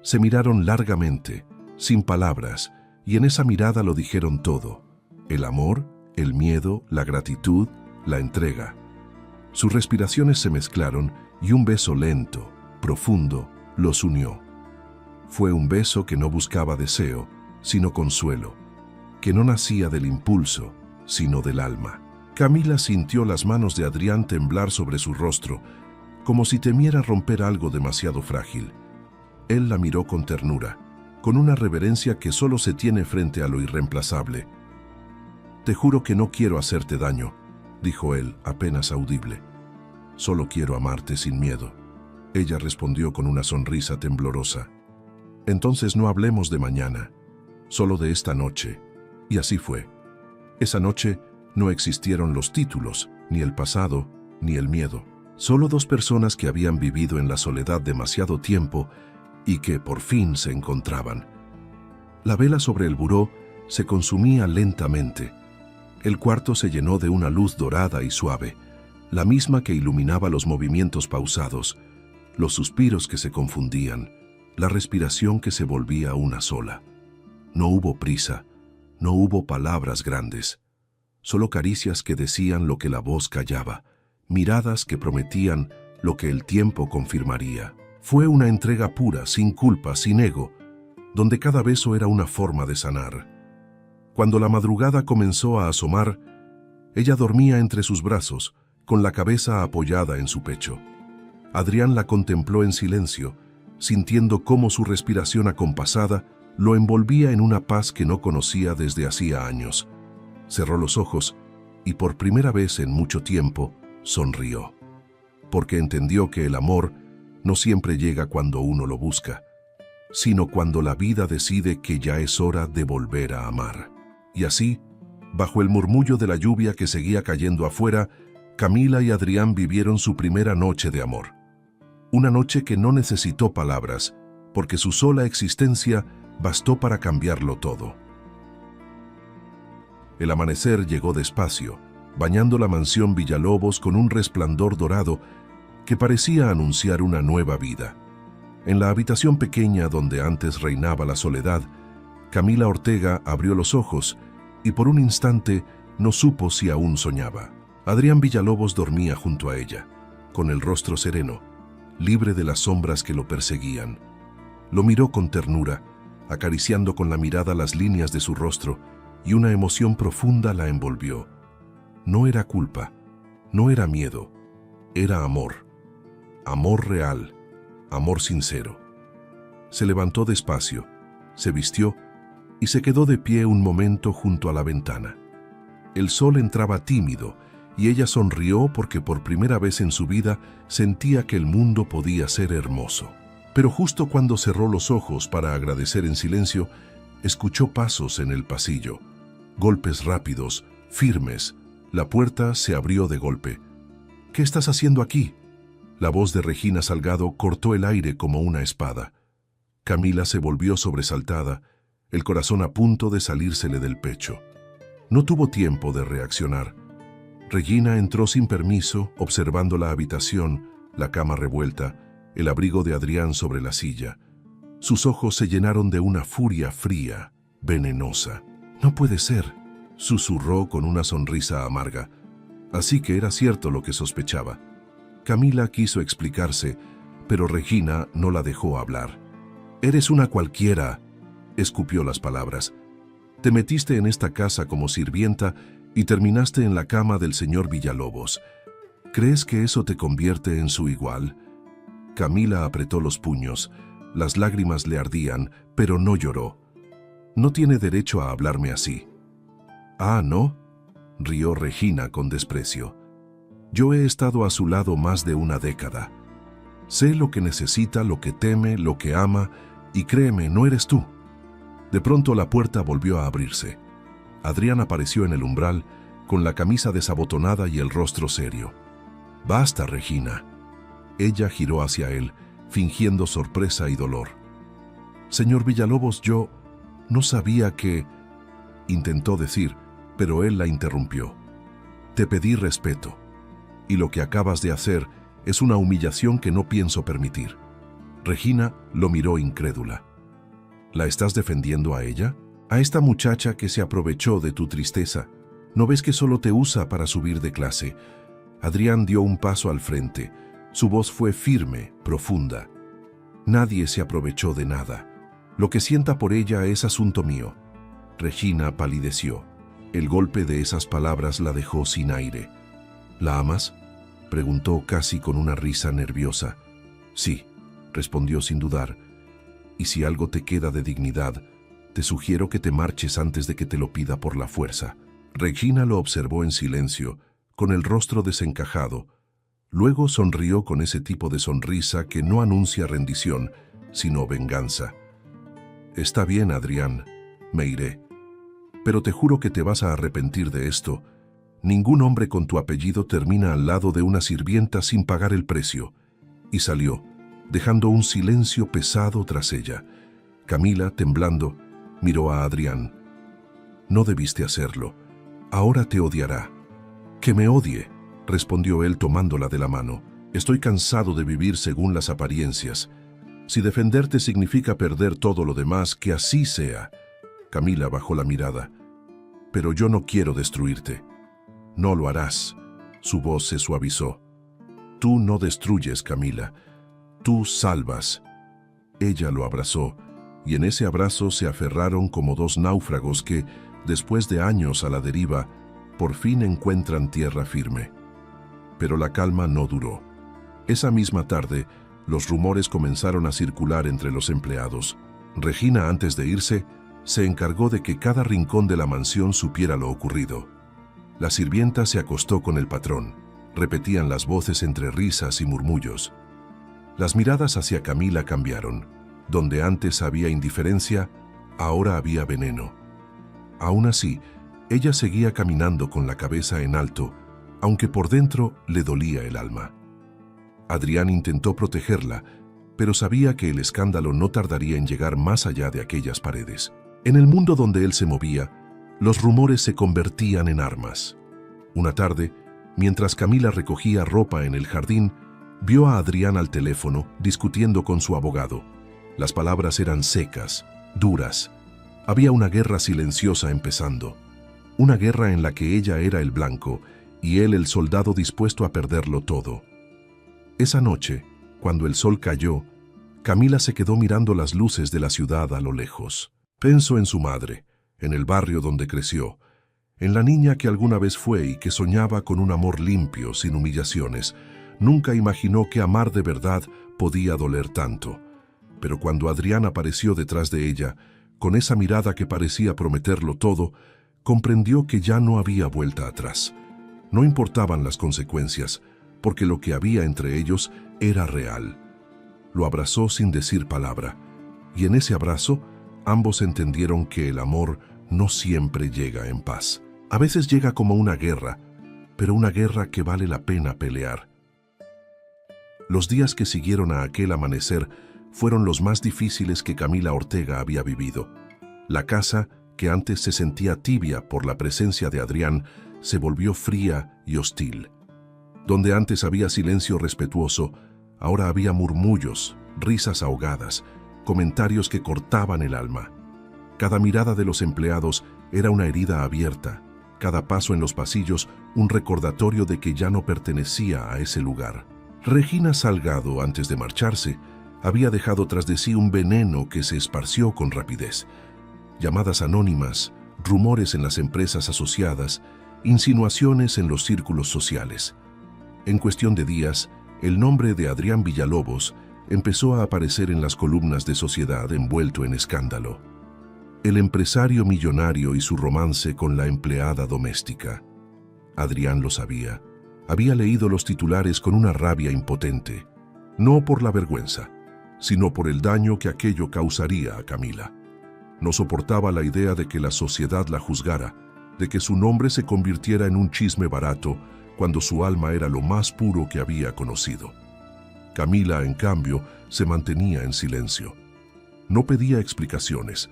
Se miraron largamente, sin palabras, y en esa mirada lo dijeron todo: el amor, el miedo, la gratitud, la entrega. Sus respiraciones se mezclaron y un beso lento, profundo, los unió. Fue un beso que no buscaba deseo, sino consuelo, que no nacía del impulso, sino del alma. Camila sintió las manos de Adrián temblar sobre su rostro, como si temiera romper algo demasiado frágil. Él la miró con ternura, con una reverencia que solo se tiene frente a lo irreemplazable. «Te juro que no quiero hacerte daño», dijo él, apenas audible. «Solo quiero amarte sin miedo». Ella respondió con una sonrisa temblorosa. «Entonces no hablemos de mañana, solo de esta noche». Y así fue. Esa noche no existieron los títulos, ni el pasado, ni el miedo. Solo dos personas que habían vivido en la soledad demasiado tiempo y que por fin se encontraban. La vela sobre el buró se consumía lentamente. El cuarto se llenó de una luz dorada y suave, la misma que iluminaba los movimientos pausados, los suspiros que se confundían, la respiración que se volvía una sola. No hubo prisa, no hubo palabras grandes, solo caricias que decían lo que la voz callaba, miradas que prometían lo que el tiempo confirmaría. Fue una entrega pura, sin culpa, sin ego, donde cada beso era una forma de sanar. Cuando la madrugada comenzó a asomar, ella dormía entre sus brazos, con la cabeza apoyada en su pecho. Adrián la contempló en silencio, sintiendo cómo su respiración acompasada lo envolvía en una paz que no conocía desde hacía años. Cerró los ojos y por primera vez en mucho tiempo sonrió, porque entendió que el amor no siempre llega cuando uno lo busca, sino cuando la vida decide que ya es hora de volver a amar. Y así, bajo el murmullo de la lluvia que seguía cayendo afuera, Camila y Adrián vivieron su primera noche de amor. Una noche que no necesitó palabras, porque su sola existencia bastó para cambiarlo todo. El amanecer llegó despacio, bañando la mansión Villalobos con un resplandor dorado que parecía anunciar una nueva vida. En la habitación pequeña donde antes reinaba la soledad, Camila Ortega abrió los ojos y por un instante no supo si aún soñaba. Adrián Villalobos dormía junto a ella, con el rostro sereno, libre de las sombras que lo perseguían. Lo miró con ternura, acariciando con la mirada las líneas de su rostro, y una emoción profunda la envolvió. No era culpa, no era miedo, era amor. Amor real, amor sincero. Se levantó despacio, se vistió y se quedó de pie un momento junto a la ventana. El sol entraba tímido y ella sonrió porque por primera vez en su vida sentía que el mundo podía ser hermoso. Pero justo cuando cerró los ojos para agradecer en silencio, escuchó pasos en el pasillo, golpes rápidos, firmes. La puerta se abrió de golpe. «¿Qué estás haciendo aquí?». La voz de Regina Salgado cortó el aire como una espada. Camila se volvió sobresaltada, el corazón a punto de salírsele del pecho. No tuvo tiempo de reaccionar. Regina entró sin permiso, observando la habitación, la cama revuelta, el abrigo de Adrián sobre la silla. Sus ojos se llenaron de una furia fría, venenosa. «No puede ser», susurró con una sonrisa amarga. Así que era cierto lo que sospechaba. Camila quiso explicarse, pero Regina no la dejó hablar. «Eres una cualquiera», escupió las palabras. «Te metiste en esta casa como sirvienta y terminaste en la cama del señor Villalobos. ¿Crees que eso te convierte en su igual?». Camila apretó los puños. Las lágrimas le ardían, pero no lloró. «No tiene derecho a hablarme así». «Ah, ¿no?», rió Regina con desprecio. «Yo he estado a su lado más de una década. Sé lo que necesita, lo que teme, lo que ama, y créeme, no eres tú». De pronto la puerta volvió a abrirse. Adrián apareció en el umbral, con la camisa desabotonada y el rostro serio. «Basta, Regina». Ella giró hacia él, fingiendo sorpresa y dolor. «Señor Villalobos, yo no sabía que…», intentó decir, pero él la interrumpió. «Te pedí respeto, y lo que acabas de hacer es una humillación que no pienso permitir». Regina lo miró incrédula. «¿La estás defendiendo a ella? ¿A esta muchacha que se aprovechó de tu tristeza? ¿No ves que solo te usa para subir de clase?». Adrián dio un paso al frente. Su voz fue firme, profunda. «Nadie se aprovechó de nada. Lo que sienta por ella es asunto mío». Regina palideció. El golpe de esas palabras la dejó sin aire. «¿La amas?», preguntó casi con una risa nerviosa. «Sí», respondió sin dudar. «Y si algo te queda de dignidad, te sugiero que te marches antes de que te lo pida por la fuerza». Regina lo observó en silencio, con el rostro desencajado. Luego sonrió con ese tipo de sonrisa que no anuncia rendición, sino venganza. «Está bien, Adrián, me iré. Pero te juro que te vas a arrepentir de esto. Ningún hombre con tu apellido termina al lado de una sirvienta sin pagar el precio». Y salió, dejando un silencio pesado tras ella. Camila, temblando, miró a Adrián. «No debiste hacerlo. Ahora te odiará». «Que me odie», respondió él tomándola de la mano. «Estoy cansado de vivir según las apariencias. Si defenderte significa perder todo lo demás, que así sea». Camila bajó la mirada. «Pero yo no quiero destruirte». «No lo harás». Su voz se suavizó. «Tú no destruyes, Camila. Tú salvas». Ella lo abrazó, y en ese abrazo se aferraron como dos náufragos que, después de años a la deriva, por fin encuentran tierra firme. Pero la calma no duró. Esa misma tarde, los rumores comenzaron a circular entre los empleados. Regina, antes de irse, se encargó de que cada rincón de la mansión supiera lo ocurrido. La sirvienta se acostó con el patrón. Repetían las voces entre risas y murmullos. Las miradas hacia Camila cambiaron. Donde antes había indiferencia, ahora había veneno. Aún así, ella seguía caminando con la cabeza en alto, aunque por dentro le dolía el alma. Adrián intentó protegerla, pero sabía que el escándalo no tardaría en llegar más allá de aquellas paredes. En el mundo donde él se movía, los rumores se convertían en armas. Una tarde, mientras Camila recogía ropa en el jardín, vio a Adrián al teléfono discutiendo con su abogado. Las palabras eran secas, duras. Había una guerra silenciosa empezando. Una guerra en la que ella era el blanco y él el soldado dispuesto a perderlo todo. Esa noche, cuando el sol cayó, Camila se quedó mirando las luces de la ciudad a lo lejos. Pensó en su madre, en el barrio donde creció, en la niña que alguna vez fue y que soñaba con un amor limpio, sin humillaciones. Nunca imaginó que amar de verdad podía doler tanto. Pero cuando Adrián apareció detrás de ella, con esa mirada que parecía prometerlo todo, comprendió que ya no había vuelta atrás. No importaban las consecuencias, porque lo que había entre ellos era real. Lo abrazó sin decir palabra, y en ese abrazo ambos entendieron que el amor no siempre llega en paz. A veces llega como una guerra, pero una guerra que vale la pena pelear. Los días que siguieron a aquel amanecer fueron los más difíciles que Camila Ortega había vivido. La casa, que antes se sentía tibia por la presencia de Adrián, se volvió fría y hostil. Donde antes había silencio respetuoso, ahora había murmullos, risas ahogadas, comentarios que cortaban el alma. Cada mirada de los empleados era una herida abierta, cada paso en los pasillos un recordatorio de que ya no pertenecía a ese lugar. Regina Salgado, antes de marcharse, había dejado tras de sí un veneno que se esparció con rapidez. Llamadas anónimas, rumores en las empresas asociadas, insinuaciones en los círculos sociales. En cuestión de días, el nombre de Adrián Villalobos empezó a aparecer en las columnas de Sociedad envuelto en escándalo. El empresario millonario y su romance con la empleada doméstica. Adrián lo sabía. Había leído los titulares con una rabia impotente, no por la vergüenza, sino por el daño que aquello causaría a Camila. No soportaba la idea de que la sociedad la juzgara, de que su nombre se convirtiera en un chisme barato cuando su alma era lo más puro que había conocido. Camila, en cambio, se mantenía en silencio. No pedía explicaciones,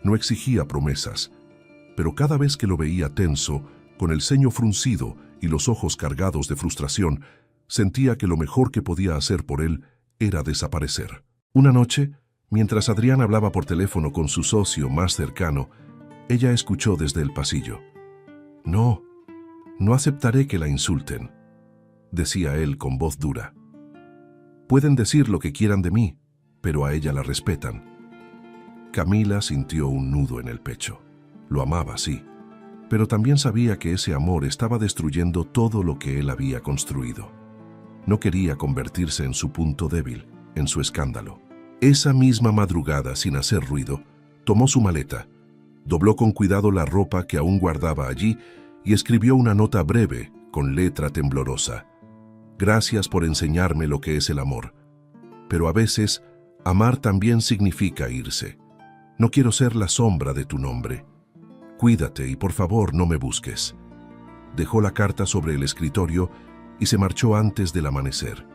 no exigía promesas, pero cada vez que lo veía tenso, con el ceño fruncido y los ojos cargados de frustración, sentía que lo mejor que podía hacer por él era desaparecer. Una noche, mientras Adrián hablaba por teléfono con su socio más cercano, ella escuchó desde el pasillo. No aceptaré que la insulten, decía él con voz dura. Pueden decir lo que quieran de mí, pero a ella la respetan. Camila sintió un nudo en el pecho. Lo amaba, sí, pero también sabía que ese amor estaba destruyendo todo lo que él había construido. No quería convertirse en su punto débil, en su escándalo. Esa misma madrugada, sin hacer ruido, tomó su maleta, dobló con cuidado la ropa que aún guardaba allí y escribió una nota breve, con letra temblorosa. Gracias por enseñarme lo que es el amor. Pero a veces, amar también significa irse. No quiero ser la sombra de tu nombre. Cuídate y por favor no me busques. Dejó la carta sobre el escritorio y se marchó antes del amanecer.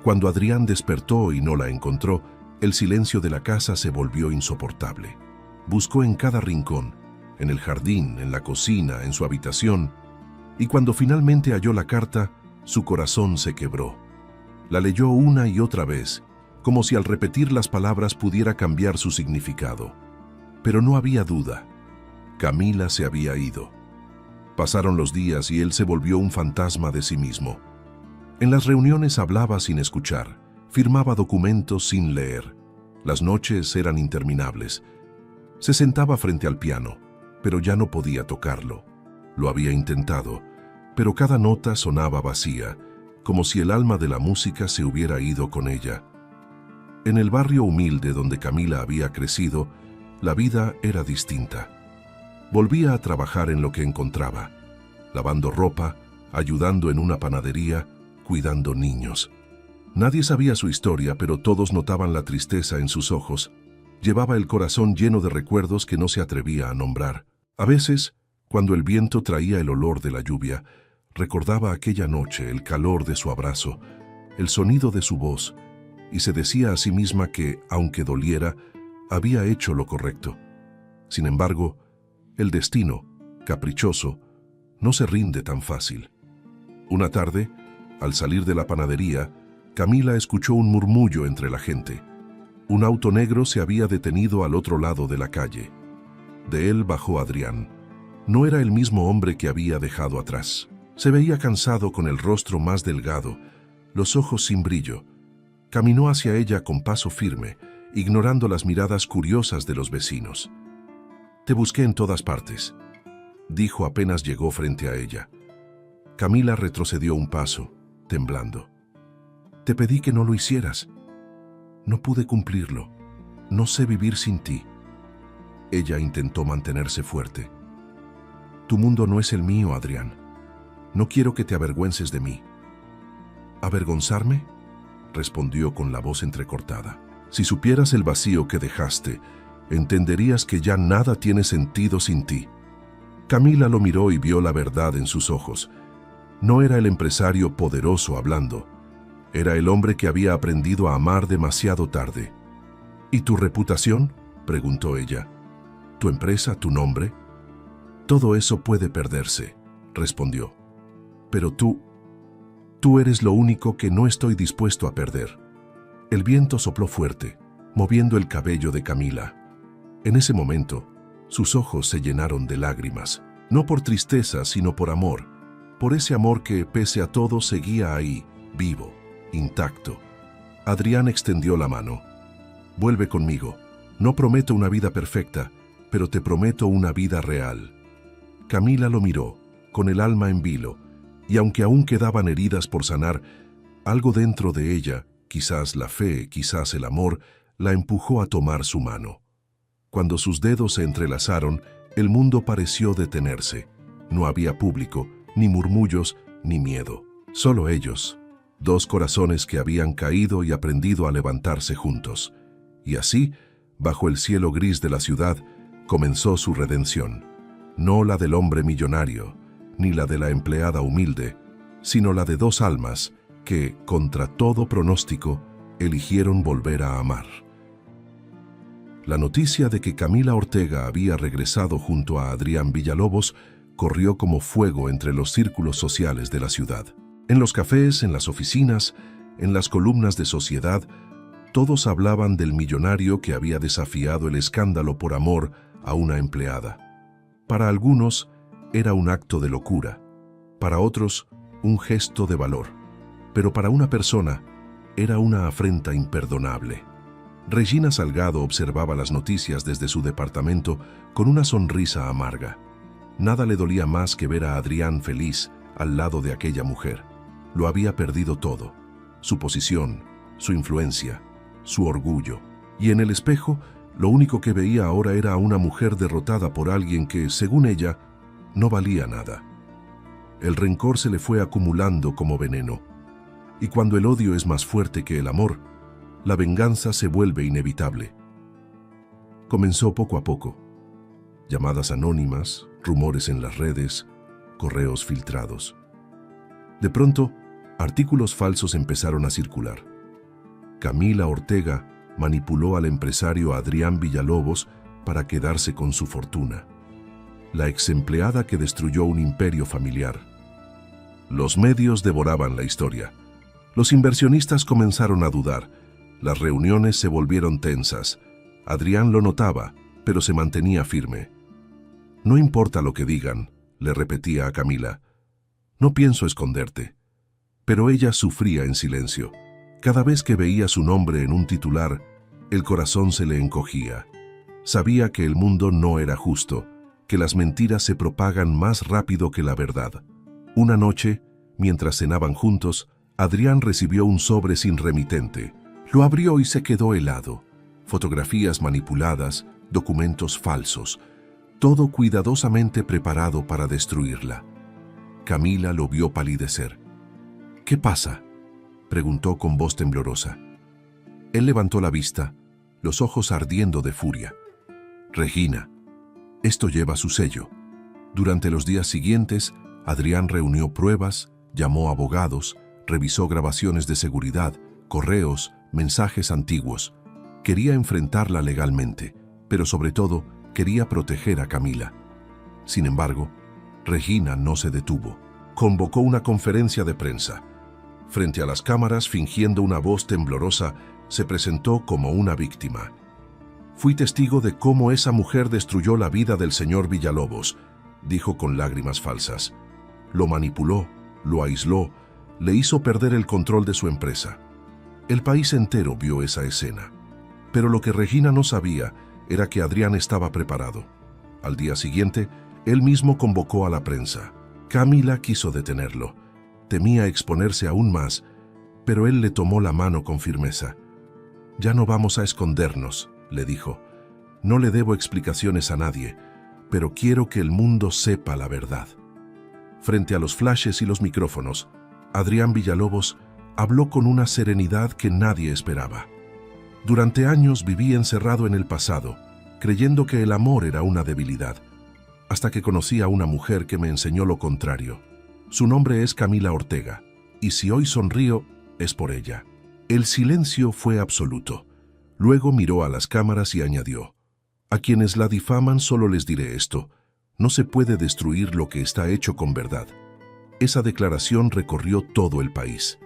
Cuando Adrián despertó y no la encontró, el silencio de la casa se volvió insoportable. Buscó en cada rincón, en el jardín, en la cocina, en su habitación, y cuando finalmente halló la carta, su corazón se quebró. La leyó una y otra vez, como si al repetir las palabras pudiera cambiar su significado. Pero no había duda. Camila se había ido. Pasaron los días y él se volvió un fantasma de sí mismo. En las reuniones hablaba sin escuchar, firmaba documentos sin leer. Las noches eran interminables. Se sentaba frente al piano, pero ya no podía tocarlo. Lo había intentado, pero cada nota sonaba vacía, como si el alma de la música se hubiera ido con ella. En el barrio humilde donde Camila había crecido, la vida era distinta. Volvía a trabajar en lo que encontraba, lavando ropa, ayudando en una panadería, cuidando niños. Nadie sabía su historia, pero todos notaban la tristeza en sus ojos. Llevaba el corazón lleno de recuerdos que no se atrevía a nombrar. A veces, cuando el viento traía el olor de la lluvia, recordaba aquella noche, el calor de su abrazo, el sonido de su voz, y se decía a sí misma que, aunque doliera, había hecho lo correcto. Sin embargo, el destino, caprichoso, no se rinde tan fácil. Una tarde, al salir de la panadería, Camila escuchó un murmullo entre la gente. Un auto negro se había detenido al otro lado de la calle. De él bajó Adrián. No era el mismo hombre que había dejado atrás. Se veía cansado, con el rostro más delgado, los ojos sin brillo. Caminó hacia ella con paso firme, ignorando las miradas curiosas de los vecinos. «Te busqué en todas partes», dijo apenas llegó frente a ella. Camila retrocedió un paso, temblando. «Te pedí que no lo hicieras. No pude cumplirlo. No sé vivir sin ti». Ella intentó mantenerse fuerte. «Tu mundo no es el mío, Adrián. No quiero que te avergüences de mí». «¿Avergonzarme?», respondió con la voz entrecortada. «Si supieras el vacío que dejaste, entenderías que ya nada tiene sentido sin ti». Camila lo miró y vio la verdad en sus ojos. No era el empresario poderoso hablando. Era el hombre que había aprendido a amar demasiado tarde. «¿Y tu reputación?», preguntó ella. «¿Tu empresa, tu nombre?». «Todo eso puede perderse», respondió. «Pero tú eres lo único que no estoy dispuesto a perder». El viento sopló fuerte, moviendo el cabello de Camila. En ese momento, sus ojos se llenaron de lágrimas, no por tristeza, sino por amor, por ese amor que, pese a todo, seguía ahí, vivo, intacto. Adrián extendió la mano. «Vuelve conmigo. No prometo una vida perfecta, pero te prometo una vida real». Camila lo miró, con el alma en vilo, y aunque aún quedaban heridas por sanar, algo dentro de ella, quizás la fe, quizás el amor, la empujó a tomar su mano. Cuando sus dedos se entrelazaron, el mundo pareció detenerse. No había público, ni murmullos, ni miedo. Solo ellos, dos corazones que habían caído y aprendido a levantarse juntos. Y así, bajo el cielo gris de la ciudad, comenzó su redención. No la del hombre millonario, ni la de la empleada humilde, sino la de dos almas que, contra todo pronóstico, eligieron volver a amar. La noticia de que Camila Ortega había regresado junto a Adrián Villalobos corrió como fuego entre los círculos sociales de la ciudad. En los cafés, en las oficinas, en las columnas de sociedad, todos hablaban del millonario que había desafiado el escándalo por amor a una empleada. Para algunos era un acto de locura, para otros un gesto de valor, pero para una persona era una afrenta imperdonable. Regina Salgado observaba las noticias desde su departamento con una sonrisa amarga. Nada le dolía más que ver a Adrián feliz al lado de aquella mujer. Lo había perdido todo: su posición, su influencia, su orgullo. Y en el espejo, lo único que veía ahora era a una mujer derrotada por alguien que, según ella, no valía nada. El rencor se le fue acumulando como veneno. Y cuando el odio es más fuerte que el amor, la venganza se vuelve inevitable. Comenzó poco a poco. Llamadas anónimas, rumores en las redes, correos filtrados. De pronto, artículos falsos empezaron a circular. Camila Ortega manipuló al empresario Adrián Villalobos para quedarse con su fortuna. La exempleada que destruyó un imperio familiar. Los medios devoraban la historia. Los inversionistas comenzaron a dudar. Las reuniones se volvieron tensas. Adrián lo notaba, pero se mantenía firme. «No importa lo que digan», le repetía a Camila. «No pienso esconderte». Pero ella sufría en silencio. Cada vez que veía su nombre en un titular, el corazón se le encogía. Sabía que el mundo no era justo, que las mentiras se propagan más rápido que la verdad. Una noche, mientras cenaban juntos, Adrián recibió un sobre sin remitente. Lo abrió y se quedó helado. Fotografías manipuladas, documentos falsos, todo cuidadosamente preparado para destruirla. Camila lo vio palidecer. «¿Qué pasa?», preguntó con voz temblorosa. Él levantó la vista, los ojos ardiendo de furia. «Regina, esto lleva su sello». Durante los días siguientes, Adrián reunió pruebas, llamó a abogados, revisó grabaciones de seguridad, correos, mensajes antiguos. Quería enfrentarla legalmente, pero sobre todo quería proteger a Camila. Sin embargo, Regina no se detuvo. Convocó una conferencia de prensa. Frente a las cámaras, fingiendo una voz temblorosa, se presentó como una víctima. «Fui testigo de cómo esa mujer destruyó la vida del señor Villalobos», dijo con lágrimas falsas. «Lo manipuló, lo aisló, le hizo perder el control de su empresa». El país entero vio esa escena. Pero lo que Regina no sabía era que Adrián estaba preparado. Al día siguiente, él mismo convocó a la prensa. Camila quiso detenerlo. Temía exponerse aún más, pero él le tomó la mano con firmeza. «Ya no vamos a escondernos», le dijo. «No le debo explicaciones a nadie, pero quiero que el mundo sepa la verdad». Frente a los flashes y los micrófonos, Adrián Villalobos habló con una serenidad que nadie esperaba. «Durante años viví encerrado en el pasado, creyendo que el amor era una debilidad, hasta que conocí a una mujer que me enseñó lo contrario. Su nombre es Camila Ortega, y si hoy sonrío, es por ella». El silencio fue absoluto. Luego miró a las cámaras y añadió: «A quienes la difaman solo les diré esto: no se puede destruir lo que está hecho con verdad». Esa declaración recorrió todo el país.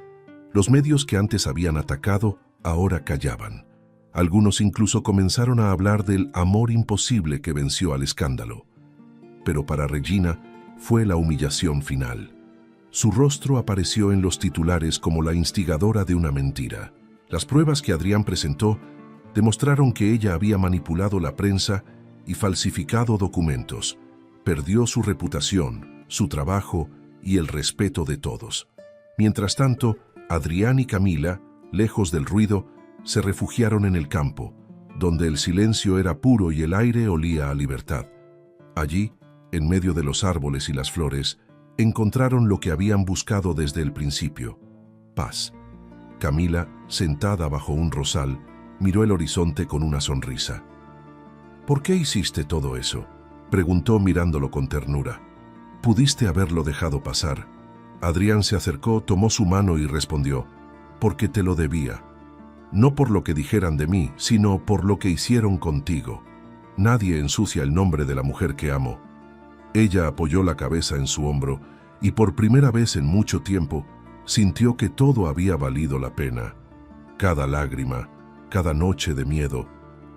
Los medios que antes habían atacado, ahora callaban. Algunos incluso comenzaron a hablar del amor imposible que venció al escándalo. Pero para Regina fue la humillación final. Su rostro apareció en los titulares como la instigadora de una mentira. Las pruebas que Adrián presentó demostraron que ella había manipulado la prensa y falsificado documentos. Perdió su reputación, su trabajo y el respeto de todos. Mientras tanto, Adrián y Camila, lejos del ruido, se refugiaron en el campo, donde el silencio era puro y el aire olía a libertad. Allí, en medio de los árboles y las flores, encontraron lo que habían buscado desde el principio: paz. Camila, sentada bajo un rosal, miró el horizonte con una sonrisa. «¿Por qué hiciste todo eso?», preguntó mirándolo con ternura. «Pudiste haberlo dejado pasar. Adrián se acercó, tomó su mano y respondió: «Porque te lo debía. No por lo que dijeran de mí, sino por lo que hicieron contigo. Nadie ensucia el nombre de la mujer que amo». Ella apoyó la cabeza en su hombro y por primera vez en mucho tiempo sintió que todo había valido la pena. Cada lágrima, cada noche de miedo,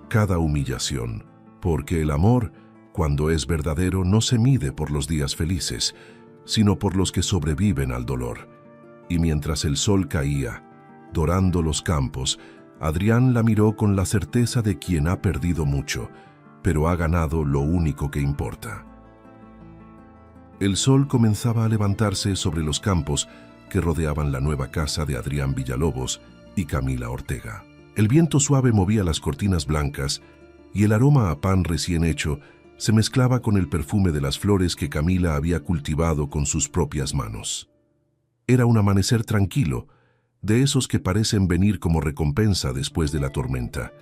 cada humillación. Porque el amor, cuando es verdadero, no se mide por los días felices, sino por los que sobreviven al dolor. Y mientras el sol caía, dorando los campos, Adrián la miró con la certeza de quien ha perdido mucho, pero ha ganado lo único que importa. El sol comenzaba a levantarse sobre los campos que rodeaban la nueva casa de Adrián Villalobos y Camila Ortega. El viento suave movía las cortinas blancas y el aroma a pan recién hecho se mezclaba con el perfume de las flores que Camila había cultivado con sus propias manos. Era un amanecer tranquilo, de esos que parecen venir como recompensa después de la tormenta.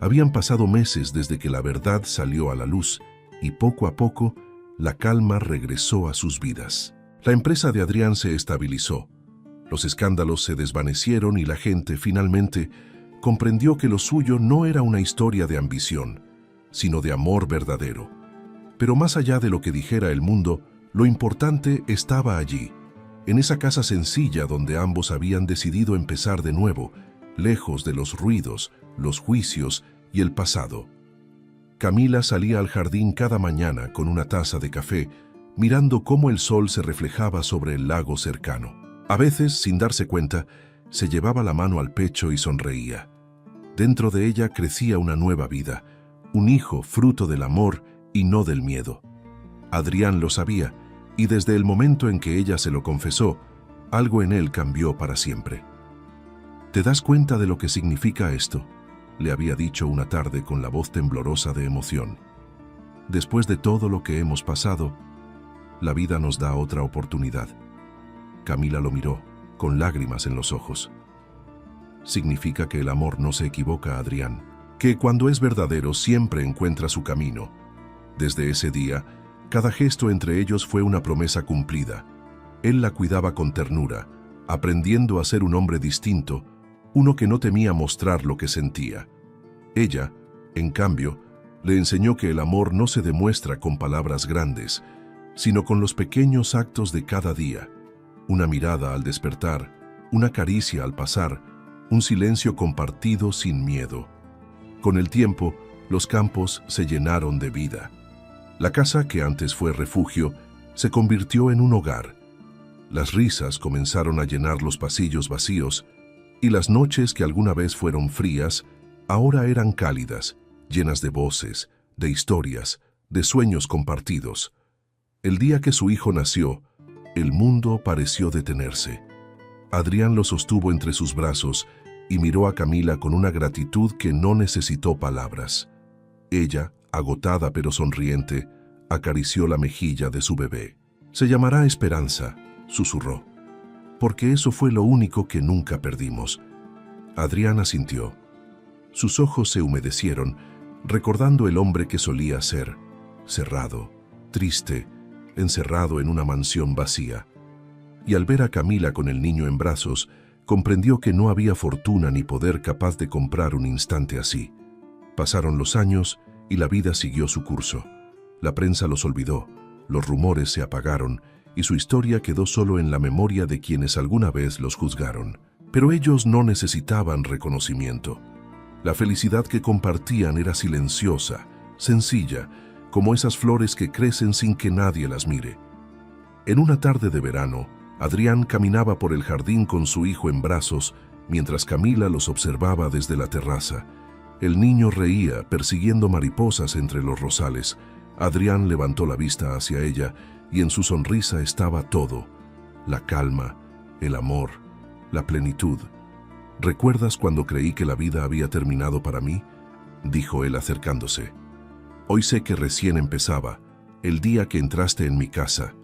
Habían pasado meses desde que la verdad salió a la luz y poco a poco la calma regresó a sus vidas. La empresa de Adrián se estabilizó, los escándalos se desvanecieron y la gente finalmente comprendió que lo suyo no era una historia de ambición, sino de amor verdadero. Pero más allá de lo que dijera el mundo, lo importante estaba allí, en esa casa sencilla donde ambos habían decidido empezar de nuevo, lejos de los ruidos, los juicios y el pasado. Camila salía al jardín cada mañana con una taza de café, mirando cómo el sol se reflejaba sobre el lago cercano. A veces, sin darse cuenta, se llevaba la mano al pecho y sonreía. Dentro de ella crecía una nueva vida, un hijo fruto del amor y no del miedo. Adrián lo sabía, y desde el momento en que ella se lo confesó, algo en él cambió para siempre. «¿Te das cuenta de lo que significa esto?», le había dicho una tarde con la voz temblorosa de emoción. «Después de todo lo que hemos pasado, la vida nos da otra oportunidad». Camila lo miró, con lágrimas en los ojos. «Significa que el amor no se equivoca, Adrián, que cuando es verdadero siempre encuentra su camino». Desde ese día, cada gesto entre ellos fue una promesa cumplida. Él la cuidaba con ternura, aprendiendo a ser un hombre distinto, uno que no temía mostrar lo que sentía. Ella, en cambio, le enseñó que el amor no se demuestra con palabras grandes, sino con los pequeños actos de cada día. Una mirada al despertar, una caricia al pasar, un silencio compartido sin miedo. Con el tiempo, los campos se llenaron de vida. La casa, que antes fue refugio, se convirtió en un hogar. Las risas comenzaron a llenar los pasillos vacíos, y las noches que alguna vez fueron frías, ahora eran cálidas, llenas de voces, de historias, de sueños compartidos. El día que su hijo nació, el mundo pareció detenerse. Adrián lo sostuvo entre sus brazos y miró a Camila con una gratitud que no necesitó palabras. Ella, agotada pero sonriente, acarició la mejilla de su bebé. «Se llamará Esperanza», susurró, «porque eso fue lo único que nunca perdimos». Adrián asintió. Sus ojos se humedecieron, recordando el hombre que solía ser, cerrado, triste, encerrado en una mansión vacía. Y al ver a Camila con el niño en brazos, comprendió que no había fortuna ni poder capaz de comprar un instante así. Pasaron los años y la vida siguió su curso. La prensa los olvidó, los rumores se apagaron y su historia quedó solo en la memoria de quienes alguna vez los juzgaron. Pero ellos no necesitaban reconocimiento. La felicidad que compartían era silenciosa, sencilla, como esas flores que crecen sin que nadie las mire. En una tarde de verano, Adrián caminaba por el jardín con su hijo en brazos, mientras Camila los observaba desde la terraza. El niño reía, persiguiendo mariposas entre los rosales. Adrián levantó la vista hacia ella y en su sonrisa estaba todo: la calma, el amor, la plenitud. «¿Recuerdas cuando creí que la vida había terminado para mí?», dijo él acercándose. «Hoy sé que recién empezaba, el día que entraste en mi casa».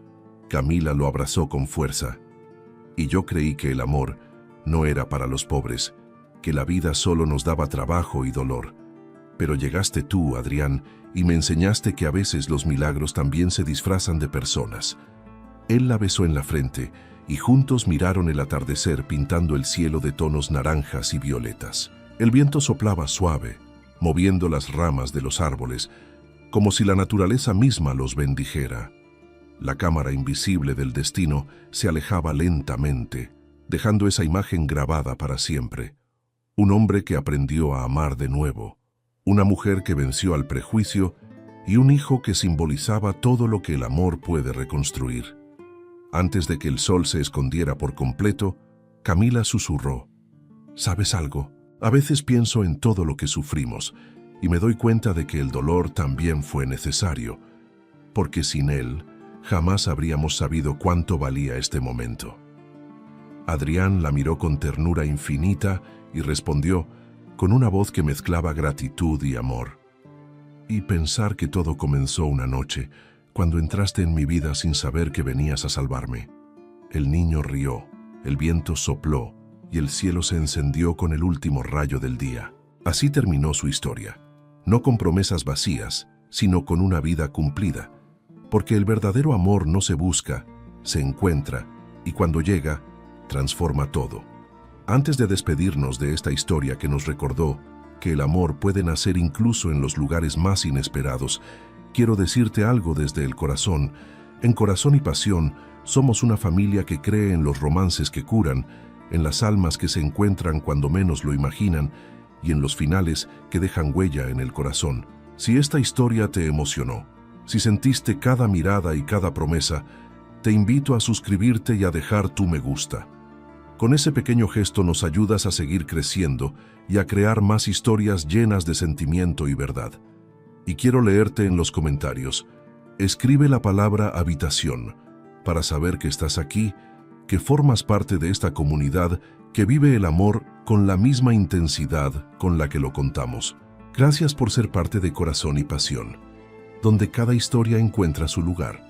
Camila lo abrazó con fuerza. «Y yo creí que el amor no era para los pobres, que la vida solo nos daba trabajo y dolor. Pero llegaste tú, Adrián, y me enseñaste que a veces los milagros también se disfrazan de personas». Él la besó en la frente y juntos miraron el atardecer pintando el cielo de tonos naranjas y violetas. El viento soplaba suave, moviendo las ramas de los árboles, como si la naturaleza misma los bendijera. La cámara invisible del destino se alejaba lentamente, dejando esa imagen grabada para siempre. Un hombre que aprendió a amar de nuevo, una mujer que venció al prejuicio y un hijo que simbolizaba todo lo que el amor puede reconstruir. Antes de que el sol se escondiera por completo, Camila susurró: ¿sabes algo? A veces pienso en todo lo que sufrimos y me doy cuenta de que el dolor también fue necesario, porque sin él jamás habríamos sabido cuánto valía este momento. Adrián la miró con ternura infinita y respondió con una voz que mezclaba gratitud y amor: y pensar que todo comenzó una noche, cuando entraste en mi vida sin saber que venías a salvarme. El niño rió, el viento sopló y el cielo se encendió con el último rayo del día. Así terminó su historia, no con promesas vacías, sino con una vida cumplida, porque el verdadero amor no se busca, se encuentra, y cuando llega, transforma todo. Antes de despedirnos de esta historia que nos recordó que el amor puede nacer incluso en los lugares más inesperados, quiero decirte algo desde el corazón. En Corazón y Pasión somos una familia que cree en los romances que curan, en las almas que se encuentran cuando menos lo imaginan y en los finales que dejan huella en el corazón. Si esta historia te emocionó, si sentiste cada mirada y cada promesa, te invito a suscribirte y a dejar tu me gusta. Con ese pequeño gesto nos ayudas a seguir creciendo y a crear más historias llenas de sentimiento y verdad. Y quiero leerte en los comentarios. Escribe la palabra habitación para saber que estás aquí, que formas parte de esta comunidad que vive el amor con la misma intensidad con la que lo contamos. Gracias por ser parte de Corazón y Pasión, donde cada historia encuentra su lugar.